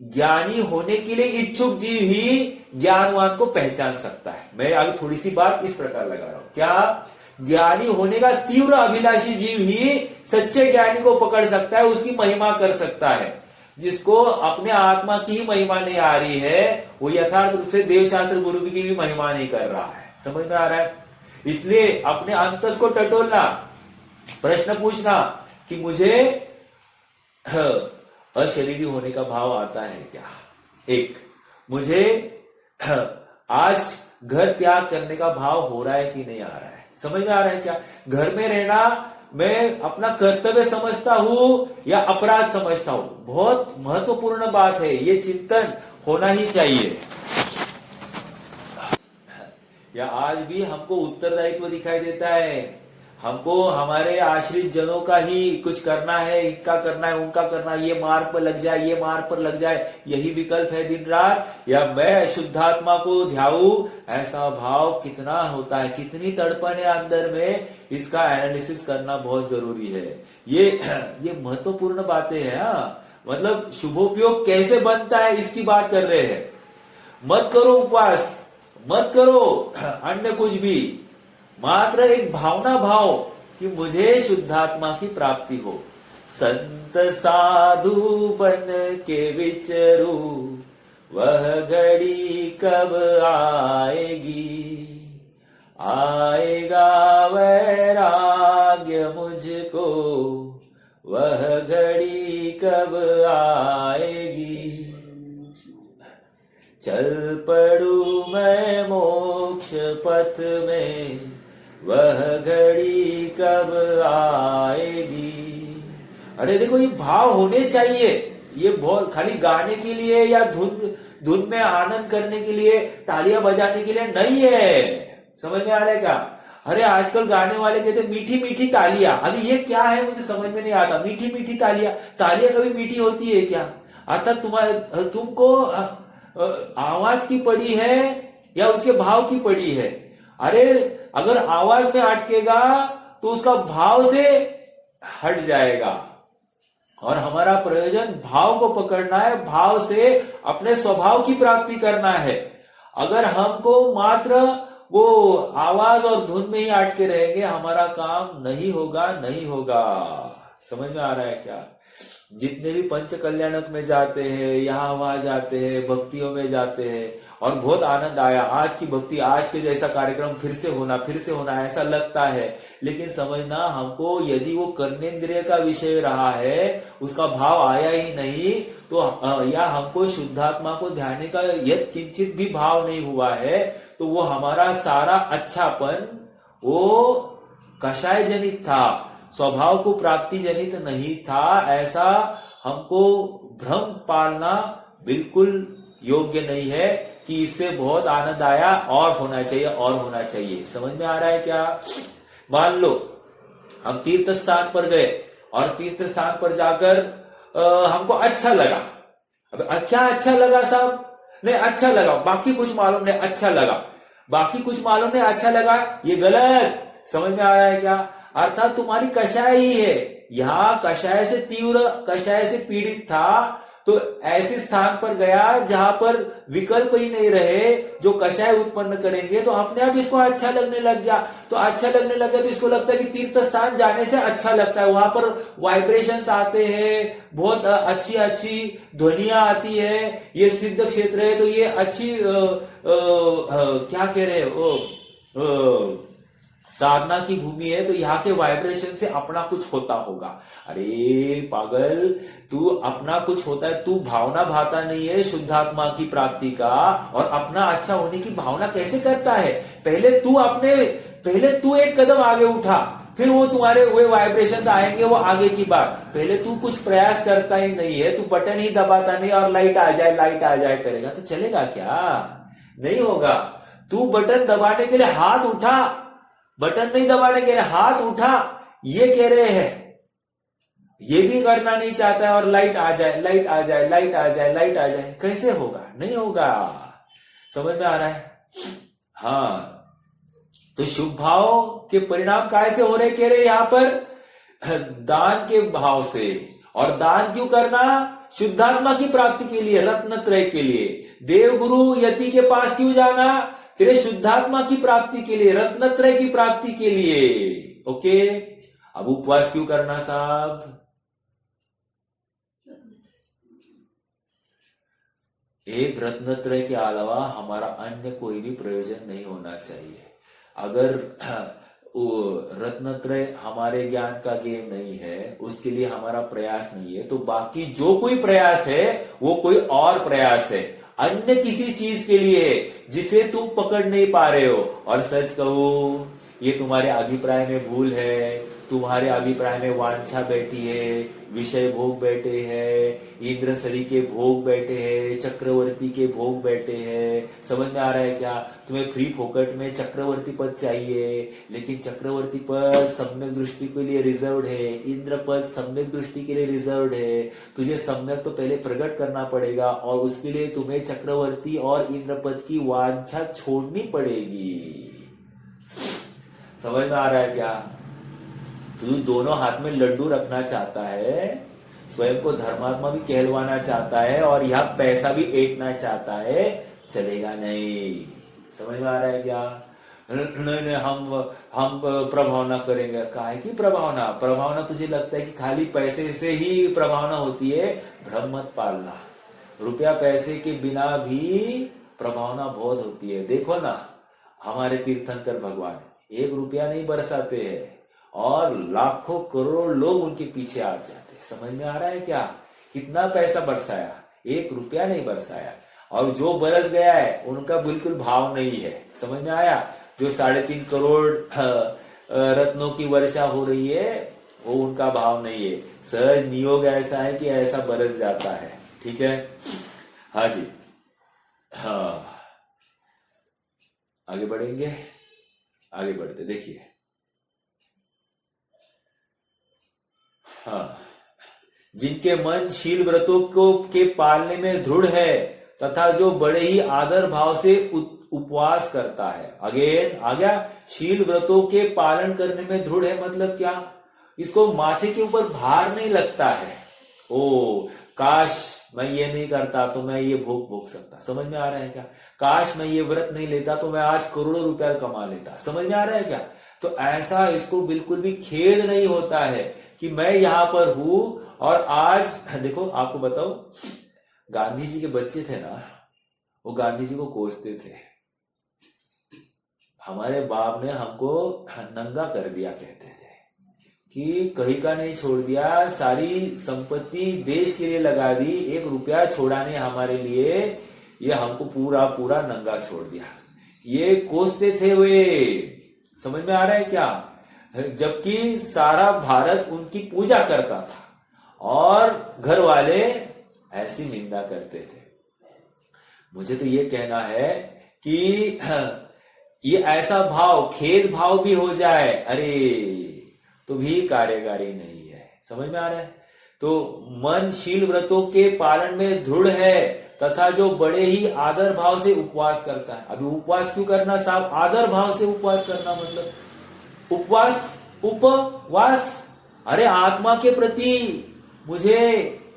ज्ञानी होने के लिए इच्छुक जीव ही ज्ञानवान को पहचान सकता है। मैं आगे थोड़ी सी बात इस प्रकार लगा रहा हूं, क्या ज्ञानी होने का तीव्र अभिलाषी जीव ही सच्चे ज्ञानी को पकड़ सकता है, उसकी महिमा कर सकता है। जिसको अपने आत्मा की महिमा नहीं आ रही है, वो यथार्थ रूप से देवशास्त्र गुरु की भी महिमा नहीं कर रहा है। समझ में आ रहा है? इसलिए अपने अंतस को टटोलना, प्रश्न पूछना कि मुझे अशरीरी होने का भाव आता है क्या? एक, मुझे आज घर त्याग करने का भाव हो रहा है कि नहीं आ रहा है? समझ में आ रहा है क्या? घर में रहना मैं अपना कर्तव्य समझता हूं या अपराध समझता हूं? बहुत महत्वपूर्ण बात है, ये चिंतन होना ही चाहिए। या आज भी हमको उत्तरदायित्व दिखाई देता है, हमको हमारे आश्रित जनों का ही कुछ करना है, इनका करना है, उनका करना है, ये मार्ग पर लग जाए, ये मार्ग पर लग जाए, यही विकल्प है दिन रात। या मैं शुद्धात्मा को ध्याऊं, ऐसा भाव कितना होता है, कितनी तड़पन है अंदर में, इसका एनालिसिस करना बहुत जरूरी है। ये महत्वपूर्ण बातें हैं। हाँ, मतलब शुभोपयोग कैसे बनता है इसकी बात कर रहे हैं। मत करो उपवास, मत करो अन्य कुछ भी, मात्र एक भावना भाव कि मुझे शुद्धात्मा की प्राप्ति हो। संत साधु बन के विचरू, वह घड़ी कब आएगी, आएगा वैराग्य मुझको, वह घड़ी कब आएगी। चल पड़ू मैं मोक्ष पथ में, वह घड़ी कब आएगी। अरे देखो, ये भाव होने चाहिए। ये बहुत खाली गाने के लिए या धुन में आनंद करने के लिए, तालियां बजाने के लिए नहीं है। समझ में आ रहा है क्या? अरे आजकल गाने वाले कहते मीठी मीठी तालियां। अभी ये क्या है मुझे समझ में नहीं आता। मीठी मीठी तालियां, तालियां कभी मीठी होती है क्या? अर्थात तुमको आवाज की पड़ी है या उसके भाव की पड़ी है? अरे अगर आवाज में अटकेगा तो उसका भाव से हट जाएगा। और हमारा प्रयोजन भाव को पकड़ना है, भाव से अपने स्वभाव की प्राप्ति करना है। अगर हमको मात्र वो आवाज और धुन में ही अटके रहेंगे, हमारा काम नहीं होगा, नहीं होगा। समझ में आ रहा है क्या? जितने भी पंच कल्याणक में जाते हैं, यहाँ वहां जाते हैं, भक्तियों में जाते हैं, और बहुत आनंद आया। आज की भक्ति, आज के जैसा कार्यक्रम फिर से होना ऐसा लगता है। लेकिन समझना, हमको यदि वो कर्मेंद्रिय का विषय रहा है, उसका भाव आया ही नहीं, तो या हमको शुद्धात्मा को ध्यान का यद किंचित भी भाव नहीं हुआ है, तो वो हमारा सारा अच्छापन वो कषाय जनित था, स्वभाव को प्राप्ति जनित नहीं था। ऐसा हमको भ्रम पालना बिल्कुल योग्य नहीं है कि इससे बहुत आनंद आया और होना चाहिए और होना चाहिए। समझ में आ रहा है क्या? मान लो हम तीर्थ स्थान पर गए और तीर्थ स्थान पर जाकर हमको अच्छा लगा। अब क्या अच्छा लगा साहब? नहीं अच्छा लगा, बाकी कुछ मालूम नहीं, अच्छा लगा, बाकी कुछ मालूम नहीं, अच्छा लगा, ये गलत। समझ में आ रहा है क्या? अर्थात तुम्हारी कषाय ही है। यहाँ कषाय से तीव्र, कषाय से पीड़ित था, तो ऐसे स्थान पर गया जहां पर विकल्प ही नहीं रहे जो कषाय उत्पन्न करेंगे, तो अपने आप इसको अच्छा लगने लग गया। तो अच्छा लगने लग गया तो इसको लगता है कि तीर्थ स्थान जाने से अच्छा लगता है, वहां पर वाइब्रेशंस आते हैं, बहुत अच्छी अच्छी ध्वनियां आती है, ये सिद्ध क्षेत्र है, तो ये अच्छी क्या कह रहे हो, साधना की भूमि है, तो यहाँ के वाइब्रेशन से अपना कुछ होता होगा। अरे पागल, तू अपना कुछ होता है, तू भावना भाता नहीं है शुद्धात्मा की प्राप्ति का, और अपना अच्छा होने की भावना कैसे करता है? पहले तू एक कदम आगे उठा, फिर वो तुम्हारे वे वाइब्रेशंस आएंगे, वो आगे की बात। पहले तू कुछ प्रयास करता ही नहीं है, तू बटन ही दबाता नहीं और लाइट आ जाए करेगा, तो चलेगा क्या? नहीं होगा। तू बटन दबाने के लिए हाथ उठा, बटन नहीं दबाने के लिए हाथ उठा, ये कह रहे हैं, ये भी करना नहीं चाहता है और लाइट आ जाए, कैसे होगा? नहीं होगा। समझ में आ रहा है? हाँ, तो शुभ भाव के परिणाम कैसे हो रहे कह रहे यहां पर? दान के भाव से। और दान क्यों करना? शुद्धात्मा की प्राप्ति के लिए, रत्नत्रय के लिए। देव गुरु यति के पास क्यों जाना? तेरे शुद्धात्मा की प्राप्ति के लिए, रत्नत्रय की प्राप्ति के लिए। ओके, अब उपवास क्यों करना साहब? एक रत्नत्रय के अलावा हमारा अन्य कोई भी प्रयोजन नहीं होना चाहिए। अगर रत्नत्रय हमारे ज्ञान का गेम नहीं है, उसके लिए हमारा प्रयास नहीं है, तो बाकी जो कोई प्रयास है वो कोई और प्रयास है, अन्य किसी चीज के लिए जिसे तुम पकड़ नहीं पा रहे हो। और सच कहो, ये तुम्हारे अभिप्राय में भूल है, तुम्हारे अभिप्राय में वांछा बैठी है, विषय भोग बैठे हैं, इंद्रसरी के भोग बैठे हैं, चक्रवर्ती के भोग बैठे हैं। समझ में आ रहा है क्या? तुम्हें फ्री फोकट में चक्रवर्ती पद चाहिए, लेकिन चक्रवर्ती पद सम्यक दृष्टि के लिए रिजर्व्ड है, इंद्र पद सम्यक दृष्टि के लिए रिजर्व्ड है। तुझे सम्यक तो पहले प्रकट करना पड़ेगा, और उसके लिए तुम्हें चक्रवर्ती और इंद्र पद की वांछा छोड़नी पड़ेगी। समझ में आ रहा है क्या? तू दोनों हाथ में लड्डू रखना चाहता है, स्वयं को धर्मात्मा भी कहलवाना चाहता है, और यहाँ पैसा भी ऐंठना चाहता है, चलेगा नहीं। समझ में आ रहा है क्या? नहीं, हम प्रभावना करेंगे। काहे की प्रभावना? प्रभावना तुझे लगता है कि खाली पैसे से ही प्रभावना होती है? भ्रम मत पालना। रुपया पैसे के बिना भी प्रभावना बहुत होती है। देखो ना, हमारे तीर्थंकर भगवान 1 रुपया नहीं बरसाते हैं और लाखों करोड़ लोग उनके पीछे आ जाते। समझ में आ रहा है क्या? कितना पैसा बरसाया? 1 रुपया नहीं बरसाया। और जो बरस गया है उनका बिल्कुल भाव नहीं है। समझ में आया? जो 3.5 करोड़ रत्नों की वर्षा हो रही है, वो उनका भाव नहीं है। सहज नियोग ऐसा है कि ऐसा बरस जाता है। ठीक है? हाँ जी, हाँ, आगे बढ़ेंगे। आगे बढ़ते देखिए, हाँ, जिनके मन शील व्रतों को के पालने में दृढ़ है तथा जो बड़े ही आदर भाव से उपवास करता है। अगेन आ गया, शील व्रतों के पालन करने में दृढ़ है मतलब क्या? इसको माथे के ऊपर भार नहीं लगता है। ओ काश मैं ये नहीं करता तो मैं ये भोग सकता। समझ में आ रहा है क्या? काश मैं ये व्रत नहीं लेता तो मैं आज करोड़ों रुपया कमा लेता। समझ में आ रहा है क्या? तो ऐसा इसको बिल्कुल भी खेद नहीं होता है कि मैं यहां पर हूं। और आज देखो, आपको बताओ, गांधी जी के बच्चे थे ना, वो गांधी जी को कोसते थे। हमारे बाप ने हमको नंगा कर दिया, कहते थे कि कहीं का नहीं छोड़ दिया, सारी संपत्ति देश के लिए लगा दी, 1 रुपया छोड़ा नहीं हमारे लिए, ये हमको पूरा पूरा नंगा छोड़ दिया। ये कोसते थे वे। समझ में आ रहा है क्या? जबकि सारा भारत उनकी पूजा करता था और घर वाले ऐसी निंदा करते थे। मुझे तो ये कहना है कि ये ऐसा भाव, खेद भाव भी हो जाए, अरे तो भी कार्यकारी नहीं है। समझ में आ रहा है? तो मन शील व्रतों के पालन में दृढ़ है तथा जो बड़े ही आदर भाव से उपवास करता है। अभी उपवास क्यों करना साहब? आदर भाव से उपवास करना, मतलब उपवास, अरे आत्मा के प्रति मुझे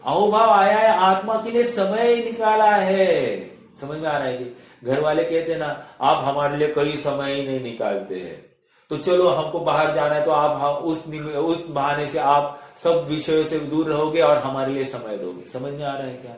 अहोभाव आया है, आत्मा के लिए समय निकाला है। समझ में आ रहा है कि घर वाले कहते हैं ना, आप हमारे लिए कई समय ही नहीं निकालते हैं, तो चलो हमको बाहर जाना है तो आप उस बहाने से आप सब विषयों से दूर रहोगे और हमारे लिए समय दोगे। समझ में आ रहा है क्या?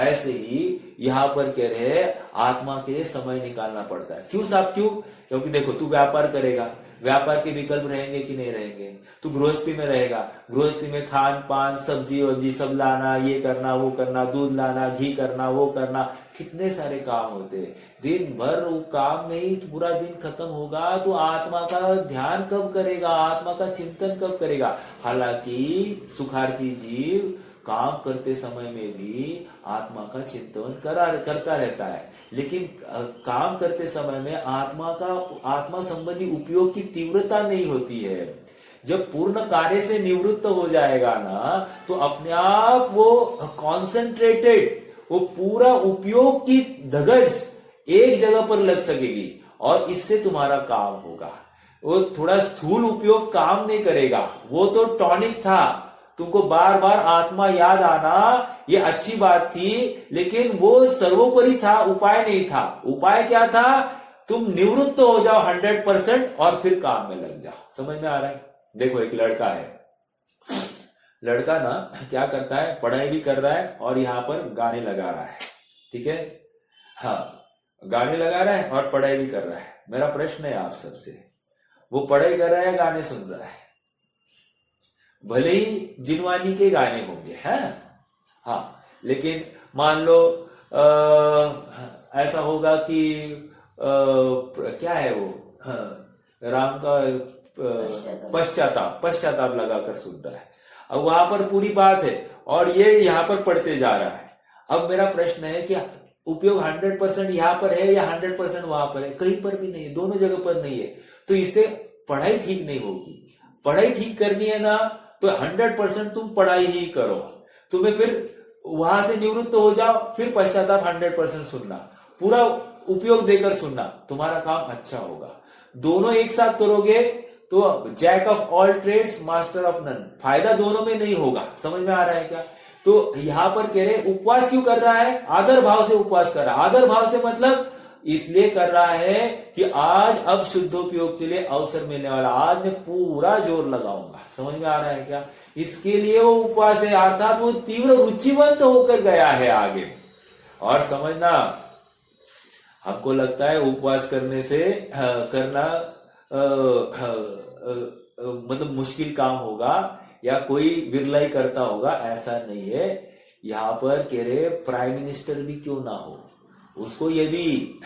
ऐसे ही यहां पर कह रहे आत्मा के लिए समय निकालना पड़ता है। क्यों साहब, क्यों? क्योंकि देखो, तू व्यापार करेगा, व्यापार के विकल्प रहेंगे कि नहीं रहेंगे? तू गृहस्थी में रहेगा, गृहस्थी में खान पान सब्जी वब्जी सब लाना, ये करना वो करना, दूध लाना, घी करना, वो करना, कितने सारे काम होते हैं। दिन भर वो काम में ही पूरा दिन खत्म होगा तो आत्मा का ध्यान कब करेगा, आत्मा का चिंतन कब करेगा? हालांकि सुखार्थी जीव काम करते समय में भी आत्मा का चिंतन करता रहता है, लेकिन काम करते समय में आत्मा संबंधी उपयोग की तीव्रता नहीं होती है। जब पूर्ण कार्य से निवृत्त हो जाएगा ना, तो अपने आप वो कॉन्सेंट्रेटेड, वो पूरा उपयोग की धगज एक जगह पर लग सकेगी और इससे तुम्हारा काम होगा। वो थोड़ा स्थूल उपयोग काम नहीं करेगा। वो तो टॉनिक था, तुमको बार बार आत्मा याद आना ये अच्छी बात थी, लेकिन वो सर्वोपरि था, उपाय नहीं था। उपाय क्या था? तुम निवृत्त हो जाओ 100% और फिर काम में लग जाओ। समझ में आ रहा है? देखो, एक लड़का है, लड़का ना क्या करता है, पढ़ाई भी कर रहा है और यहाँ पर गाने लगा रहा है। ठीक है, हाँ, गाने लगा रहा है और पढ़ाई भी कर रहा है। मेरा प्रश्न है आप सबसे, वो पढ़ाई कर रहा है, गाने सुन रहा है, भले ही जिनवानी के गाने होंगे, हैं? हाँ, लेकिन मान लो ऐसा होगा कि क्या है वो, राम का पश्चाताप लगाकर सुन रहा है। अब वहां पर पूरी बात है और ये यहाँ पर पढ़ते जा रहा है। अब मेरा प्रश्न है कि उपयोग 100% यहाँ पर है या 100% वहां पर है? कहीं पर भी नहीं है, दोनों जगह पर नहीं है। तो इससे पढ़ाई ठीक नहीं होगी। पढ़ाई ठीक करनी है ना, तो 100% तुम पढ़ाई ही करो। तुम्हें फिर वहां से निवृत्त हो जाओ, फिर पश्चाताप 100% सुनना, पूरा उपयोग देकर सुनना, तुम्हारा काम अच्छा होगा। दोनों एक साथ करोगे तो jack of all trades master of none, फायदा दोनों में नहीं होगा। समझ में आ रहा है क्या? तो यहां पर कह रहे उपवास क्यों कर रहा है? आदर भाव से उपवास कर रहा है। आदर भाव से मतलब इसलिए कर रहा है कि आज अब शुद्धोपयोग के लिए अवसर मिलने वाला, आज मैं पूरा जोर लगाऊंगा। समझ में आ रहा है क्या? इसके लिए वो उपवास है, अर्थात वो तीव्र रुचिवंत होकर गया है आगे। और समझना, हमको लगता है उपवास करने से करना मतलब मुश्किल काम होगा या कोई बिरला ही करता होगा, ऐसा नहीं है। यहां पर कह रहे प्राइम मिनिस्टर भी क्यों ना हो, उसको यदि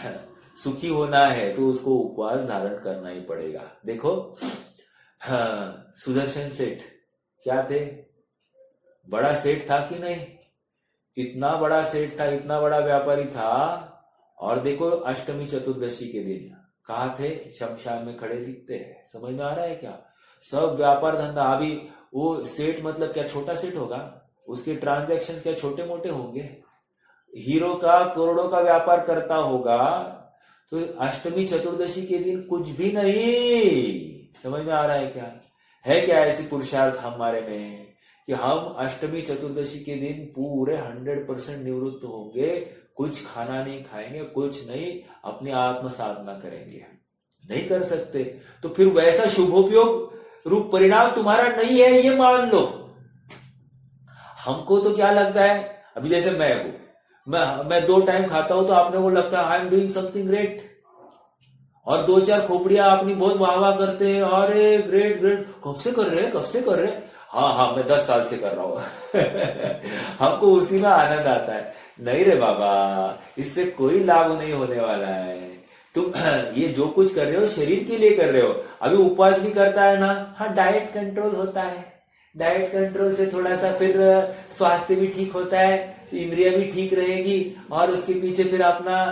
सुखी होना है तो उसको उपवास धारण करना ही पड़ेगा। देखो, सुदर्शन सेठ क्या थे? बड़ा सेठ था कि नहीं? इतना बड़ा सेठ था, इतना बड़ा व्यापारी था। और देखो, अष्टमी चतुर्दशी के दिन कहाँ थे? शमशान में खड़े दिखते हैं। समझ में आ रहा है क्या? सब व्यापार धंधा। अभी वो सेठ मतलब क्या छोटा सेठ होगा? उसके ट्रांजैक्शंस क्या छोटे मोटे होंगे? हीरो का करोड़ों का व्यापार करता होगा, तो अष्टमी चतुर्दशी के दिन कुछ भी नहीं। समझ में आ रहा है क्या? है क्या ऐसी पुरुषार्थ हमारे में कि हम अष्टमी चतुर्दशी के दिन पूरे 100% निवृत्त होंगे, कुछ खाना नहीं खाएंगे, कुछ नहीं, अपनी आत्म साधना करेंगे? नहीं कर सकते। तो फिर वैसा शुभोपयोग रूप परिणाम तुम्हारा नहीं है, ये मान लो। हमको तो क्या लगता है, अभी जैसे मैं हूं, मैं 2 टाइम खाता हूं तो आपने को लगता है I am doing something great, और 2-4 खोपड़ियां अपनी बहुत वाह वाह करते हैं, अरे ग्रेट ग्रेट, कब से कर रहे हैं? हाँ, मैं 10 साल से कर रहा हूं। हमको उसी में आनंद आता है। नहीं रे बाबा, इससे कोई लाभ नहीं होने वाला है। तुम ये जो कुछ कर रहे हो शरीर के लिए कर रहे हो। अभी उपवास भी करता है ना, हाँ, डाइट कंट्रोल होता है, डाइट कंट्रोल से थोड़ा सा फिर स्वास्थ्य भी ठीक होता है, इंद्रिया भी ठीक रहेगी और उसके पीछे फिर अपना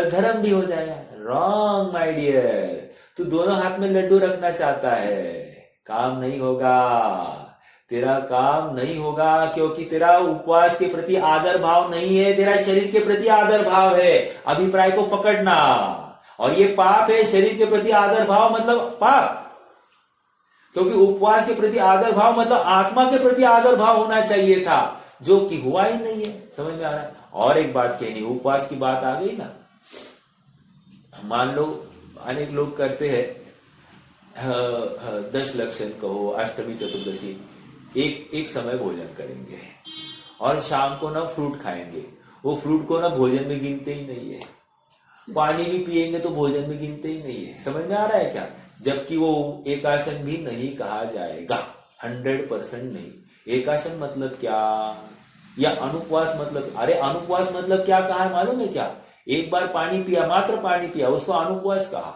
धर्म भी हो जाएगा। रॉन्ग माय डियर, तू दोनों हाथ में लड्डू रखना चाहता है, काम नहीं होगा, तेरा काम नहीं होगा, क्योंकि तेरा उपवास के प्रति आदर भाव नहीं है, तेरा शरीर के प्रति आदर भाव है। अभिप्राय को पकड़ना, और ये पाप है। शरीर के प्रति आदर भाव मतलब पाप, क्योंकि उपवास के प्रति आदर भाव मतलब आत्मा के प्रति आदर भाव होना चाहिए था, जो कि हुआ ही नहीं है। समझ में आ रहा है? और एक बात कहनी, उपवास की बात आ गई ना, मान लो अनेक लोग करते हैं 10 लक्षण कहो, अष्टमी चतुर्दशी, एक समय भोजन करेंगे और शाम को ना फ्रूट खाएंगे। वो फ्रूट को ना भोजन में गिनते ही नहीं है, पानी भी पिएंगे तो भोजन में गिनते ही नहीं है। समझ में आ रहा है क्या? जबकि वो एकासन भी नहीं कहा जाएगा, 100% नहीं। एकासन मतलब क्या, या अनुपवास मतलब, अरे अनुपवास मतलब क्या कहा है मालूम है क्या? एक बार पानी पिया, मात्र पानी पिया, उसको अनुपवास कहा।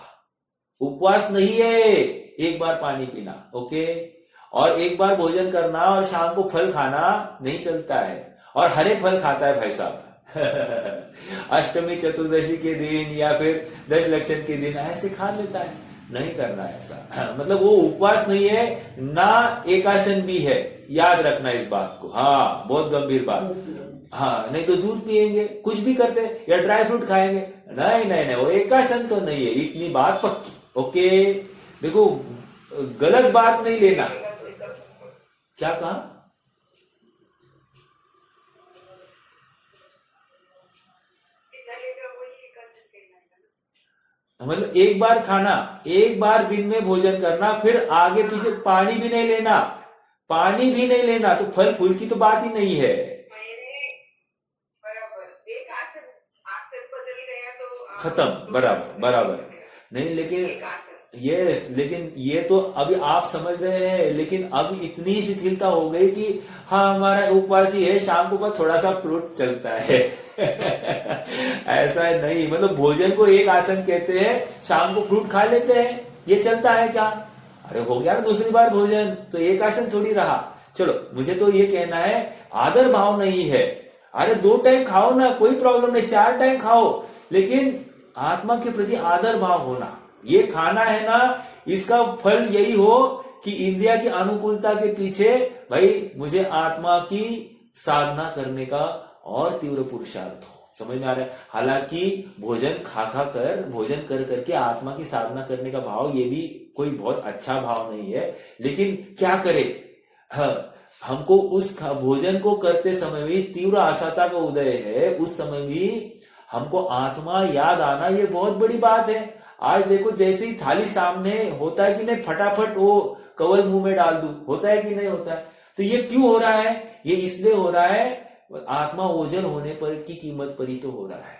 उपवास नहीं है एक बार पानी पीना, ओके। और एक बार भोजन करना और शाम को फल खाना नहीं चलता है, और हरे फल खाता है भाई साहब अष्टमी चतुर्दशी के दिन या फिर 10 लक्षण के दिन ऐसे खा लेता है। नहीं करना ऐसा मतलब वो उपवास नहीं है ना, एकासन भी है, याद रखना इस बात को। हाँ, बहुत गंभीर बात। हाँ, नहीं तो दूध पिएंगे, कुछ भी करते या ड्राई फ्रूट खाएंगे, नहीं नहीं नहीं, वो एकासन तो नहीं है, इतनी बात पक्की, ओके। देखो, गलत बात नहीं लेना। क्या कहा? मतलब एक बार खाना, एक बार दिन में भोजन करना, फिर आगे पीछे पानी भी नहीं लेना, पानी भी नहीं लेना, तो फल फूल की तो बात ही नहीं है। खत्म, बराबर बराबर। नहीं लेकिन यस, लेकिन ये तो अभी आप समझ रहे हैं, लेकिन अब इतनी शिथिलता हो गई कि हाँ हमारा उपवास ही है, शाम को बस थोड़ा सा फ्रूट चलता है ऐसा नहीं, मतलब भोजन को एक आसन कहते हैं, शाम को फ्रूट खा लेते हैं, ये चलता है क्या? अरे हो गया ना दूसरी बार भोजन, तो एक आसन थोड़ी रहा। चलो, मुझे तो ये कहना है आदर भाव नहीं है। अरे 2 टाइम खाओ ना, कोई प्रॉब्लम नहीं, 4 टाइम खाओ, लेकिन आत्मा के प्रति आदर भाव होना। ये खाना है ना, इसका फल यही हो कि इंद्रिया की अनुकूलता के पीछे भाई मुझे आत्मा की साधना करने का और तीव्र पुरुषार्थ हो। समझ में आ रहा है? हालांकि भोजन भोजन कर करके आत्मा की साधना करने का भाव, ये भी कोई बहुत अच्छा भाव नहीं है, लेकिन क्या करे, हमको उस भोजन को करते समय भी तीव्र आशाता का उदय है, उस समय भी हमको आत्मा याद आना, ये बहुत बड़ी बात है। आज देखो, जैसे ही थाली सामने होता है कि नहीं, फटाफट वो कवल मुंह में डाल दूं, होता है कि नहीं होता है? तो ये क्यों हो रहा है? ये इसलिए हो रहा है, आत्मा ओझल होने पर की कीमत पर ही तो हो रहा है।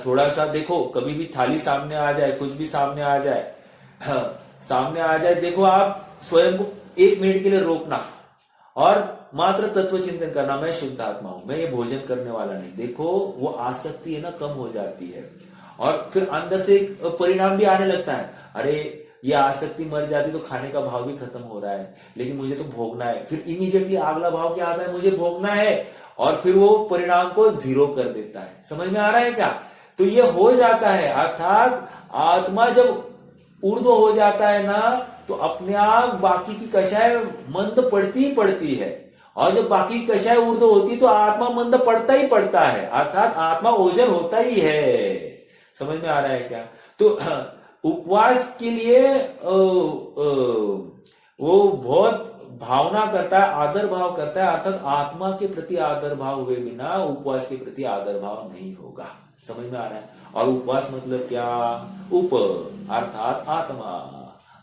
थोड़ा सा देखो, कभी भी थाली सामने आ जाए, कुछ भी सामने आ जाए, सामने आ जाए, देखो आप स्वयं को 1 मिनट के लिए रोकना और मात्र तत्व चिंतन करना, मैं शुद्ध आत्मा हूं, मैं ये भोजन करने वाला नहीं। देखो, वो आसक्ति है ना, कम हो जाती है, और फिर अंदर से परिणाम भी आने लगता है, अरे ये आसक्ति मर जाती तो खाने का भाव भी खत्म हो रहा है, लेकिन मुझे तो भोगना है। फिर इमीडिएटली अगला भाव क्या आता है, मुझे भोगना है, और फिर वो परिणाम को 0 कर देता है। समझ में आ रहा है क्या? तो ये हो जाता है, अर्थात आत्मा जब ऊर्ध्व हो जाता है ना, तो अपने आप बाकी की कषाय मंद पड़ती ही पड़ती है, और जब बाकी की कषाय ऊर्ध्व होती तो आत्मा मंद पड़ता ही पड़ता है, अर्थात आत्मा ओझल होता ही है। समझ में आ रहा है क्या? तो उपवास के लिए वो बहुत भावना करता है, आदर भाव करता है, अर्थात आत्मा के प्रति आदर भाव हुए बिना उपवास के प्रति आदर भाव नहीं होगा। समझ में आ रहा है? और उपवास मतलब क्या? उप अर्थात आत्मा,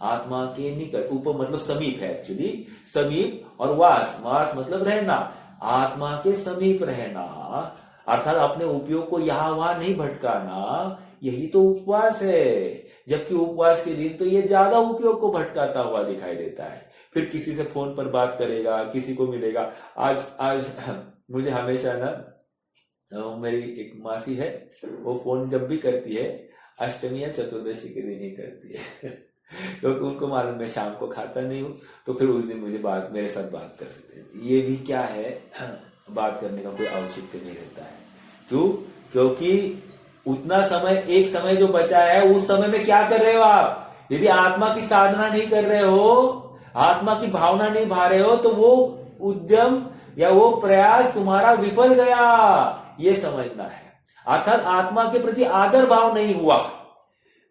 आत्मा के निकट, उप मतलब समीप है एक्चुअली, समीप, और वास मतलब रहना, आत्मा के समीप रहना, अर्थात अपने उपयोग को यहां वहां नहीं भटकाना, यही तो उपवास है। जबकि उपवास के दिन तो ये ज्यादा उपयोग को भटकाता हुआ दिखाई देता है। फिर किसी से फोन पर बात करेगा, किसी को मिलेगा। आज मुझे हमेशा ना, मेरी एक मासी है, वो फोन जब भी करती है, अष्टमी या चतुर्दशी के दिन ही करती है क्योंकि उनको मालूम मैं शाम को खाता नहीं हूँ, तो फिर उस दिन मुझे मेरे साथ बात कर सकते हैं। ये भी क्या है, बात करने का कोई औचित्य नहीं रहता है। क्यों? क्योंकि उतना समय, एक समय जो बचा है, उस समय में क्या कर रहे हो आप? यदि आत्मा की साधना नहीं कर रहे हो, आत्मा की भावना नहीं भा रहे हो, तो वो उद्यम या वो प्रयास तुम्हारा विफल गया, ये समझना है। अर्थात आत्मा के प्रति आदर भाव नहीं हुआ,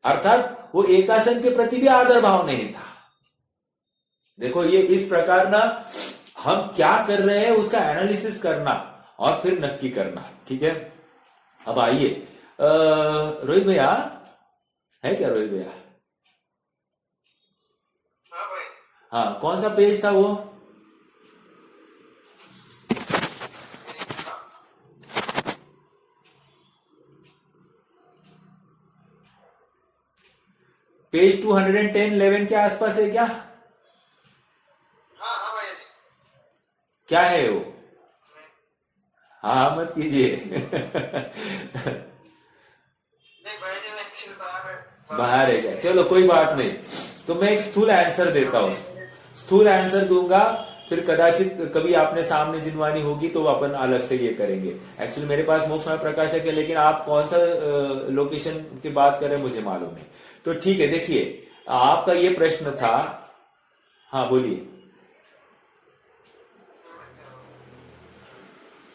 अर्थात वो एकासन के प्रति भी आदर भाव नहीं था। देखो, ये इस प्रकार ना, हम क्या कर रहे हैं उसका एनालिसिस करना और फिर नक्की करना। ठीक है, अब आइए, रोहित भैया है क्या? रोहित भैया, हाँ भाई। हाँ, कौन सा पेज था वो? पेज 210 11 के आसपास है क्या? हाँ हाँ भाई। क्या है वो? हाँ, मत कीजिए। नहीं भाई जी, मैं एक्चुअली बाहर है क्या? चलो कोई बात नहीं, तो मैं एक स्थूल आंसर देता हूं, स्थूल आंसर दूंगा, फिर कदाचित कभी आपने सामने जिनवानी होगी तो अपन अलग से ये करेंगे। एक्चुअली मेरे पास मोक्षमय प्रकाशक है, लेकिन आप कौन सा लोकेशन की बात कर रहे हैं मुझे मालूम नहीं। तो ठीक है, देखिए आपका ये प्रश्न था। हाँ बोलिए।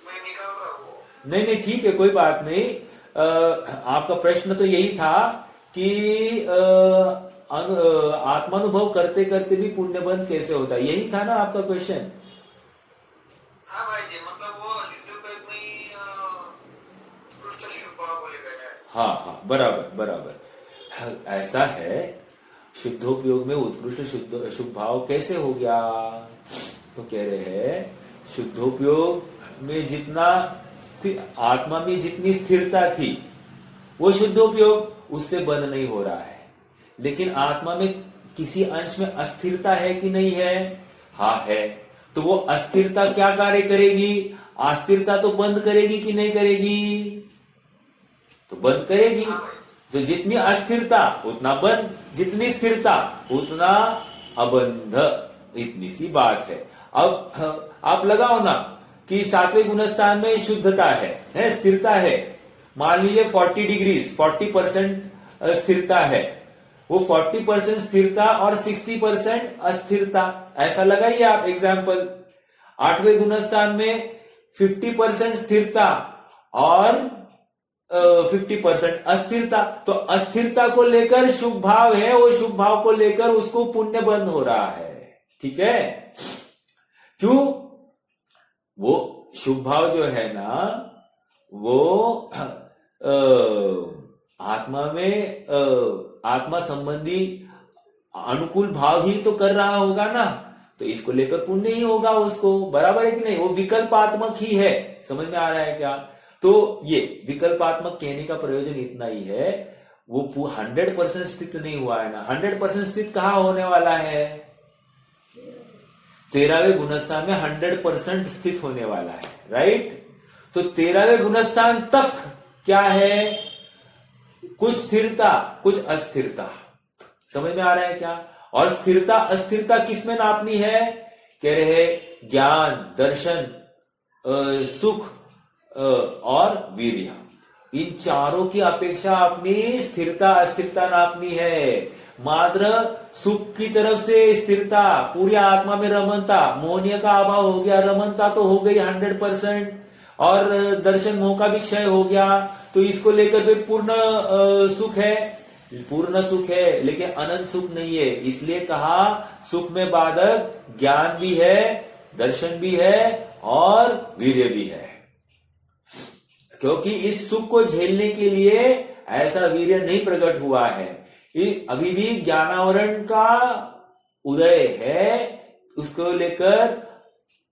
मैं निकाल रहा हूँ। नहीं नहीं, ठीक है, कोई बात नहीं। आपका प्रश्न तो यही था कि आत्मानुभव करते करते भी पुण्य बंध कैसे होता है, यही था ना आपका क्वेश्चन? हाँ भाई जी, मतलब वो युद्धोपयोग में ही पृष्ठ शुभ भाव बोले गए हैं। हाँ हाँ, बराबर बराबर। ऐसा है, शुद्धोपयोग में उत्कृष्ट शुद्ध शुभ भाव कैसे हो गया? तो कह रहे हैं, शुद्धोपयोग में जितना आत्मा में जितनी स्थिरता थी, वो शुद्धोपयोग उससे बंद नहीं हो रहा है। लेकिन आत्मा में किसी अंश में अस्थिरता है कि नहीं है? हाँ है। तो वो अस्थिरता क्या कार्य करेगी? अस्थिरता तो बंद करेगी कि नहीं करेगी? तो बंद करेगी। तो जितनी अस्थिरता उतना बंद, जितनी स्थिरता उतना अबंध, इतनी सी बात है। अब आप लगाओ ना कि सातवें गुणस्थान में शुद्धता है स्थिरता है। मान लीजिए 40 डिग्री, 40% स्थिरता है। वो 40% स्थिरता और 60% अस्थिरता, ऐसा लगाइए आप एग्जाम्पल। आठवें गुणस्थान में 50% स्थिरता और 50% अस्थिरता। तो अस्थिरता को लेकर शुभ भाव है, वो शुभ भाव को लेकर उसको पुण्य बंद हो रहा है। ठीक है? क्यों? वो शुभ भाव जो है ना, वो आत्मा में आत्मा संबंधी अनुकूल भाव ही तो कर रहा होगा ना, तो इसको लेकर पुण्य ही होगा उसको। बराबर है कि नहीं? वो विकल्पात्मक ही है। समझ में आ रहा है क्या? तो ये विकल्पात्मक कहने का प्रयोजन इतना ही है, वो 100% स्थित नहीं हुआ है ना। 100% स्थित कहाँ होने वाला है? 13वें गुणस्थान में 100% स्थित होने वाला है, राइट? तो 13वें गुणस्थान तक क्या है? कुछ स्थिरता, कुछ अस्थिरता। समझ में आ रहा है क्या? और स्थिरता अस्थिरता किस में नापनी है? कह रहे ज्ञान, दर्शन, सुख और वीर्य, इन चारों की अपेक्षा अपनी स्थिरता अस्थिरता नापनी है। मात्र सुख की तरफ से स्थिरता, पूरी आत्मा में रमनता, मोहनीय का अभाव हो गया, रमनता तो हो गई 100%, और दर्शन मोह का भी क्षय हो गया, तो इसको लेकर फिर पूर्ण सुख है, पूर्ण सुख है, लेकिन अनंत सुख नहीं है। इसलिए कहा सुख में बाधक ज्ञान भी है, दर्शन भी है और वीर्य भी है। क्योंकि इस सुख को झेलने के लिए ऐसा वीर्य नहीं प्रकट हुआ है। अभी भी ज्ञानावरण का उदय है, उसको लेकर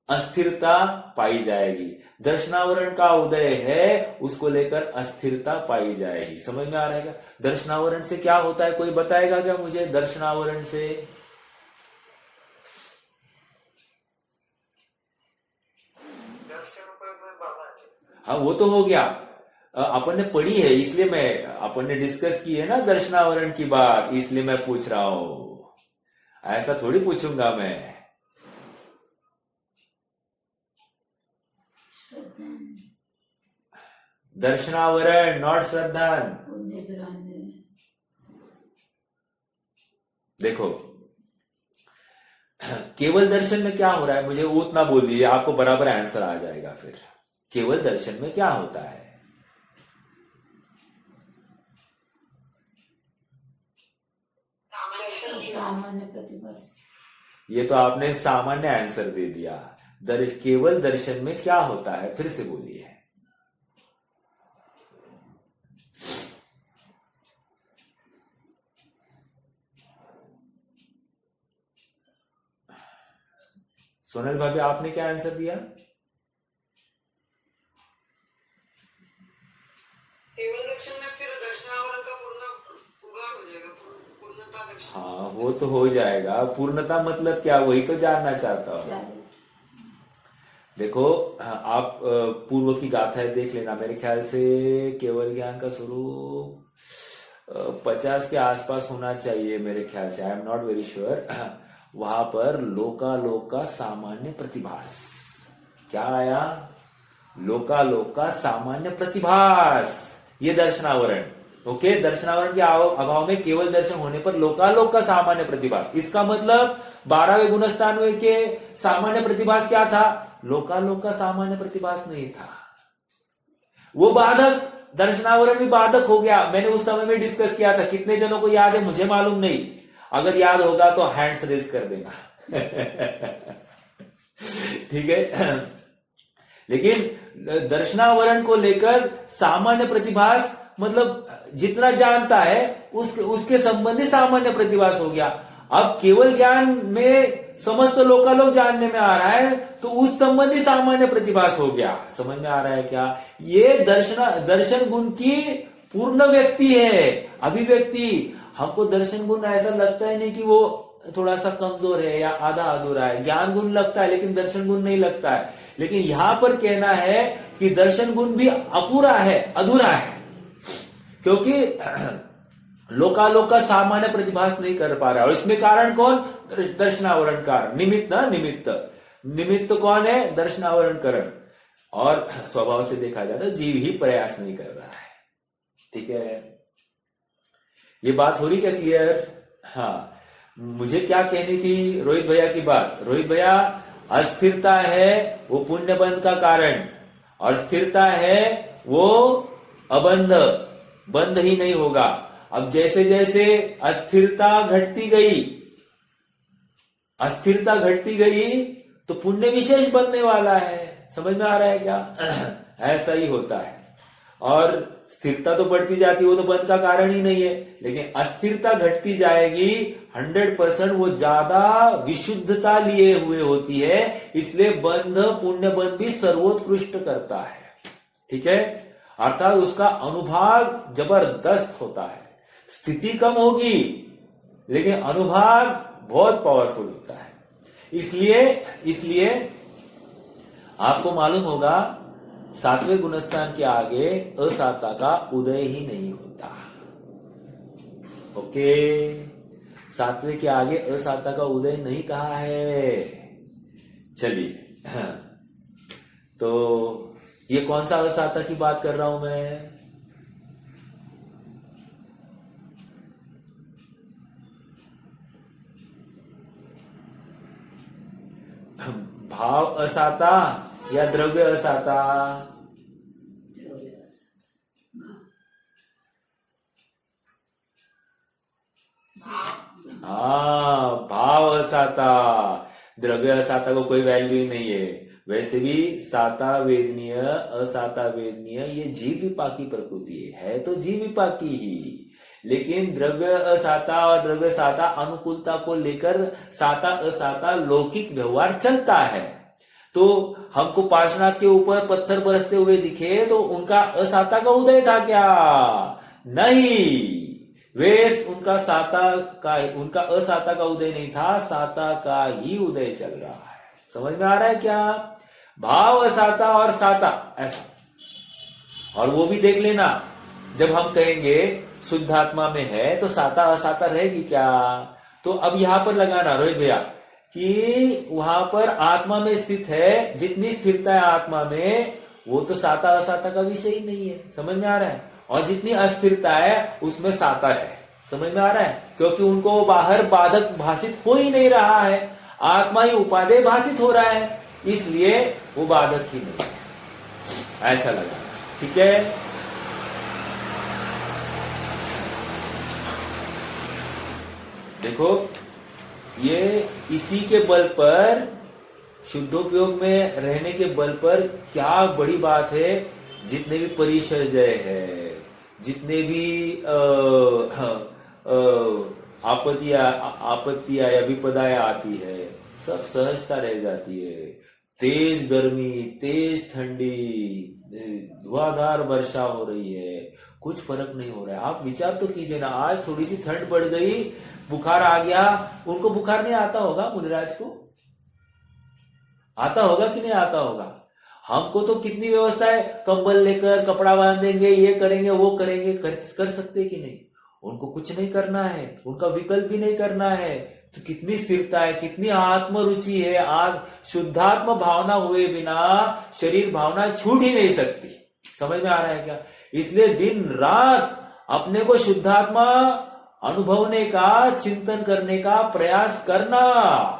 अस्थिरता पाई जाएगी। दर्शनावरण का उदय है, उसको लेकर अस्थिरता पाई जाएगी। समझ में आ रहा है क्या? दर्शनावरण से क्या होता है, कोई बताएगा क्या मुझे? दर्शनावरण से दर्शन उपयोग में बाधा है। हाँ, वो तो हो गया। अपन ने पढ़ी है, इसलिए मैं, अपन ने डिस्कस की है ना दर्शनावरण की बात, इसलिए मैं पूछ रहा हूं, ऐसा थोड़ी पूछूंगा मैं। दर्शनावरण, नॉट श्रद्धान। देखो केवल दर्शन में क्या हो रहा है, मुझे उतना बोल दीजिए, आपको बराबर आंसर आ जाएगा। फिर केवल दर्शन में क्या होता है? सामान्य प्रतिभास। ये तो आपने सामान्य आंसर दे दिया। केवल दर्शन में क्या होता है, फिर से बोलिए। सोनल भाभी आपने क्या आंसर दिया? केवल दर्शन में फिर दर्शनावरण का पूर्ण उगार हो जाएगा, पूर्णता दर्शन। हाँ वो तो हो जाएगा, पूर्णता मतलब क्या, वही तो जानना चाहता हूं। देखो आप पूर्व की गाथाएं देख लेना, मेरे ख्याल से केवल ज्ञान का स्वरूप 50 के आसपास होना चाहिए मेरे ख्याल से, I am not very sure. वहां पर लोकालोक का सामान्य प्रतिभास, क्या आया? लोकालोक का सामान्य प्रतिभास, ये दर्शनावरण। ओके, दर्शनावरण के अभाव में केवल दर्शन होने पर लोकालोक का सामान्य प्रतिभास। इसका मतलब 12वें गुणस्थान के सामान्य प्रतिभास क्या था? लोकालोक का सामान्य प्रतिभास नहीं था, वो बाधक, दर्शनावरण भी बाधक हो गया। मैंने उस समय में डिस्कस किया था, कितने जनों को याद है मुझे मालूम नहीं, अगर याद होगा तो हैंड्स रेज कर देना। ठीक है। लेकिन दर्शनावरण को लेकर सामान्य प्रतिभास मतलब जितना जानता है उसके संबंधी सामान्य प्रतिभास हो गया। अब केवल ज्ञान में समस्त लोकालोक जानने में आ रहा है, तो उस संबंधी सामान्य प्रतिभास हो गया। समझ में आ रहा है क्या? ये दर्शन गुण की पूर्ण व्यक्ति है, अभिव्यक्ति। हमको दर्शन गुण ऐसा लगता है नहीं कि वो थोड़ा सा कमजोर है या आधा अधूरा है, ज्ञान गुण लगता है लेकिन दर्शन गुण नहीं लगता है। लेकिन यहां पर कहना है कि दर्शन गुण भी अपूरा है, अधूरा है, क्योंकि लोकालोक का सामान्य प्रतिभास नहीं कर पा रहा है। और इसमें कारण कौन? दर्शनावरण कारण, निमित्त ना, निमित्त कौन है? दर्शनावरण कारण। और स्वभाव से देखा जाए तो जीव ही प्रयास नहीं कर रहा है। ठीक है, ये बात हो रही क्या क्लियर? हाँ, मुझे क्या कहनी थी रोहित भैया की बात। रोहित भैया, अस्थिरता है वो पुण्य बंध का कारण, और स्थिरता है वो अबंध, बंध ही नहीं होगा। अब जैसे जैसे अस्थिरता घटती गई तो पुण्य विशेष बनने वाला है। समझ में आ रहा है क्या? ऐसा ही होता है। और स्थिरता तो बढ़ती जाती है, वो तो बंध का कारण ही नहीं है, लेकिन अस्थिरता घटती जाएगी, 100% वो ज्यादा विशुद्धता लिए हुए होती है, इसलिए बंध, पुण्य बंध भी सर्वोत्कृष्ट करता है। ठीक है, अर्थात उसका अनुभाग जबरदस्त होता है। स्थिति कम होगी लेकिन अनुभाग बहुत पावरफुल होता है। इसलिए आपको मालूम होगा 7वें गुणस्थान के आगे असाता का उदय ही नहीं होता। ओके, 7वें के आगे असाता का उदय नहीं कहा है। चलिए, तो ये कौन सा असाता की बात कर रहा हूं मैं? भाव असाता या द्रव्य असाता? हाँ, भाव असाता, द्रव्य असाता को कोई वैल्यू ही नहीं है। वैसे भी साता वेदनीय, असाता वेदनीय, ये जीव विपाकी प्रकृति है तो जीव विपाकी ही। लेकिन द्रव्य असाता और द्रव्य साता अनुकूलता को लेकर साता असाता लौकिक व्यवहार चलता है। तो हमको पार्श्वनाथ के ऊपर पत्थर बरसते हुए दिखे तो उनका असाता का उदय था क्या? नहीं, वे उनका असाता का उदय नहीं था, साता का ही उदय चल रहा है। समझ में आ रहा है क्या? भाव असाता और साता ऐसा। और वो भी देख लेना, जब हम कहेंगे शुद्ध आत्मा में है तो साता असाता रहेगी क्या? तो अब यहां पर लगाना रोहित भैया कि वहां पर आत्मा में स्थित है, जितनी स्थिरता है आत्मा में वो तो साता असाता का विषय ही नहीं है। समझ में आ रहा है? और जितनी अस्थिरता है उसमें साता है। समझ में आ रहा है? क्योंकि उनको बाहर बाधक भाषित हो ही नहीं रहा है, आत्मा ही उपादेय भाषित हो रहा है, इसलिए वो बाधक ही नहीं है। ऐसा लगा, ठीक है? देखो ये इसी के बल पर, शुद्धोपयोग में रहने के बल पर क्या बड़ी बात है। जितने भी परिचर्जय है, जितने भी आपत्तियां या विपदाएं आती है, सब सहजता रह जाती है। तेज गर्मी, तेज ठंडी, धुआंधार वर्षा हो रही है, कुछ फर्क नहीं हो रहा है। आप विचार तो कीजिए ना, आज थोड़ी सी ठंड बढ़ गई, बुखार आ गया। उनको बुखार नहीं आता होगा, मुनिराज को आता होगा कि नहीं आता होगा? हमको तो कितनी व्यवस्था है, कंबल लेकर कपड़ा बांधेंगे, ये करेंगे वो करेंगे, कर सकते कि नहीं? उनको कुछ नहीं करना है, उनका विकल्प भी नहीं करना है। तो कितनी स्थिरता है, कितनी आत्मरुचि है। आज शुद्धात्म भावना हुए बिना शरीर भावना छूट ही नहीं सकती। समझ में आ रहा है क्या? इसलिए दिन रात अपने को शुद्धात्मा अनुभवने का, चिंतन करने का प्रयास करना।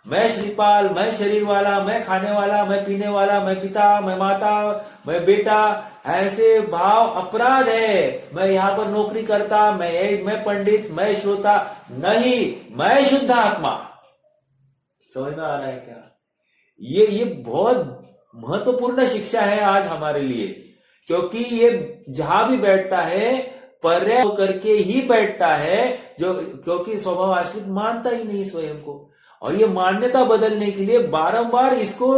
मैं श्रीपाल, मैं शरीर वाला, मैं खाने वाला, मैं पीने वाला, मैं पिता, मैं माता, मैं बेटा, ऐसे भाव अपराध है। मैं यहां पर नौकरी करता, मैं पंडित, मैं श्रोता नहीं, मैं शुद्ध आत्मा। समझ में आ रहा है क्या? ये बहुत महत्वपूर्ण शिक्षा है आज हमारे लिए, क्योंकि ये जहां भी बैठता है पर्याय करके ही बैठता है, जो क्योंकि स्वभाव आश्रित मानता ही नहीं स्वयं को। और ये मान्यता बदलने के लिए बारंबार इसको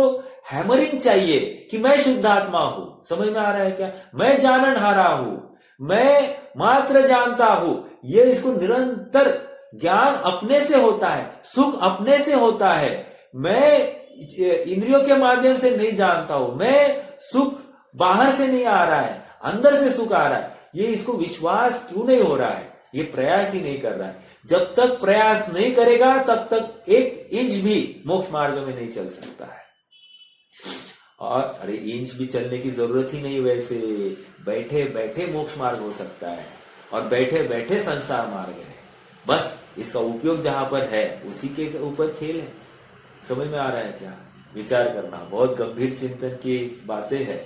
हैमरिंग चाहिए कि मैं शुद्ध आत्मा हूं। समझ में आ रहा है क्या? मैं जाननहारा हूं, मैं मात्र जानता हूं। ये इसको निरंतर ज्ञान अपने से होता है, सुख अपने से होता है। मैं इंद्रियों के माध्यम से नहीं जानता हूं, मैं सुख बाहर से नहीं आ रहा है, अंदर से सुख आ रहा है। ये इसको विश्वास क्यों नहीं हो रहा है? ये प्रयास ही नहीं कर रहा है। जब तक प्रयास नहीं करेगा तब तक एक इंच भी मोक्ष मार्ग में नहीं चल सकता है। और अरे इंच भी चलने की जरूरत ही नहीं, वैसे बैठे बैठे मोक्ष मार्ग हो सकता है, और बैठे बैठे संसार मार्ग है। बस इसका उपयोग जहां पर है उसी के ऊपर खेल है। समझ में आ रहा है क्या? विचार करना, बहुत गंभीर चिंतन की बातें हैं।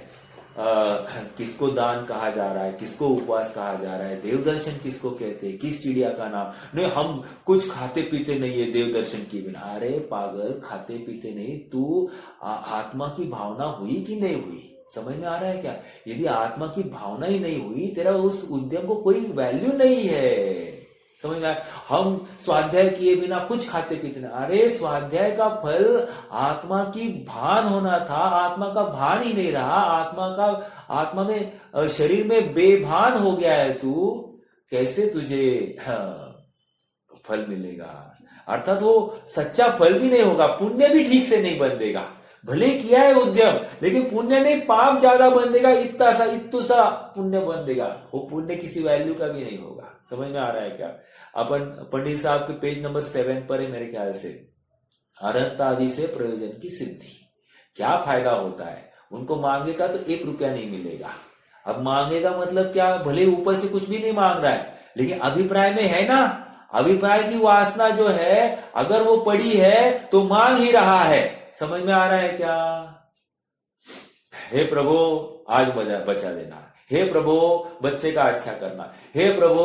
किसको दान कहा जा रहा है, किसको उपवास कहा जा रहा है, देव दर्शन किसको कहते हैं, किस चिड़िया का नाम? नहीं, हम कुछ खाते पीते नहीं है देव दर्शन के बिना। अरे पागल, खाते पीते नहीं, तू आत्मा की भावना हुई कि नहीं हुई? समझ में आ रहा है क्या? यदि आत्मा की भावना ही नहीं हुई, तेरा उस उद्यम को कोई वैल्यू नहीं है। समझ में आया? हम स्वाध्याय किए बिना कुछ खाते पीते नहीं। अरे स्वाध्याय का फल आत्मा की भान होना था, आत्मा का भान ही नहीं रहा। आत्मा में, शरीर में बेभान हो गया है तू, कैसे तुझे फल मिलेगा? अर्थात वो सच्चा फल भी नहीं होगा, पुण्य भी ठीक से नहीं बंधेगा। भले किया है उद्यम, लेकिन पुण्य नहीं, पाप ज्यादा बंधेगा, इत्तू सा पुण्य बंधेगा। वो पुण्य किसी वैल्यू का भी नहीं होगा। समझ में आ रहा है क्या? अपन पंडित साहब के पेज नंबर 7 पर है मेरे ख्याल से, अरहत आदि से प्रयोजन की सिद्धि। क्या फायदा होता है? उनको मांगेगा तो 1 रुपया नहीं मिलेगा। अब मांगेगा मतलब क्या? भले ऊपर से कुछ भी नहीं मांग रहा है, लेकिन अभिप्राय में है ना, अभिप्राय की वासना जो है, अगर वो पड़ी है तो मांग ही रहा है। समझ में आ रहा है क्या? हे प्रभु आज बचा देना, हे प्रभु बच्चे का अच्छा करना, हे प्रभु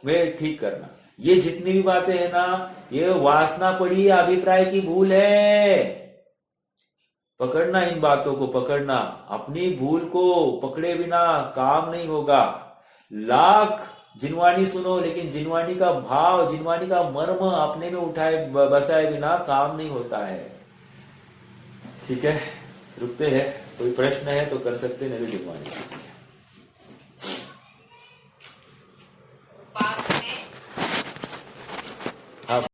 मैं ठीक करना। ये जितनी भी बातें है ना, ये वासना पड़ी, अभिप्राय की भूल है। पकड़ना इन बातों को, पकड़ना। अपनी भूल को पकड़े बिना काम नहीं होगा। लाख जिनवानी सुनो, लेकिन जिनवानी का भाव, जिनवानी का मर्म अपने में उठाए बसाए बिना काम नहीं होता है। ठीक है, रुकते हैं। कोई प्रश्न है तो कर सकते, नहीं तो जिनवानी।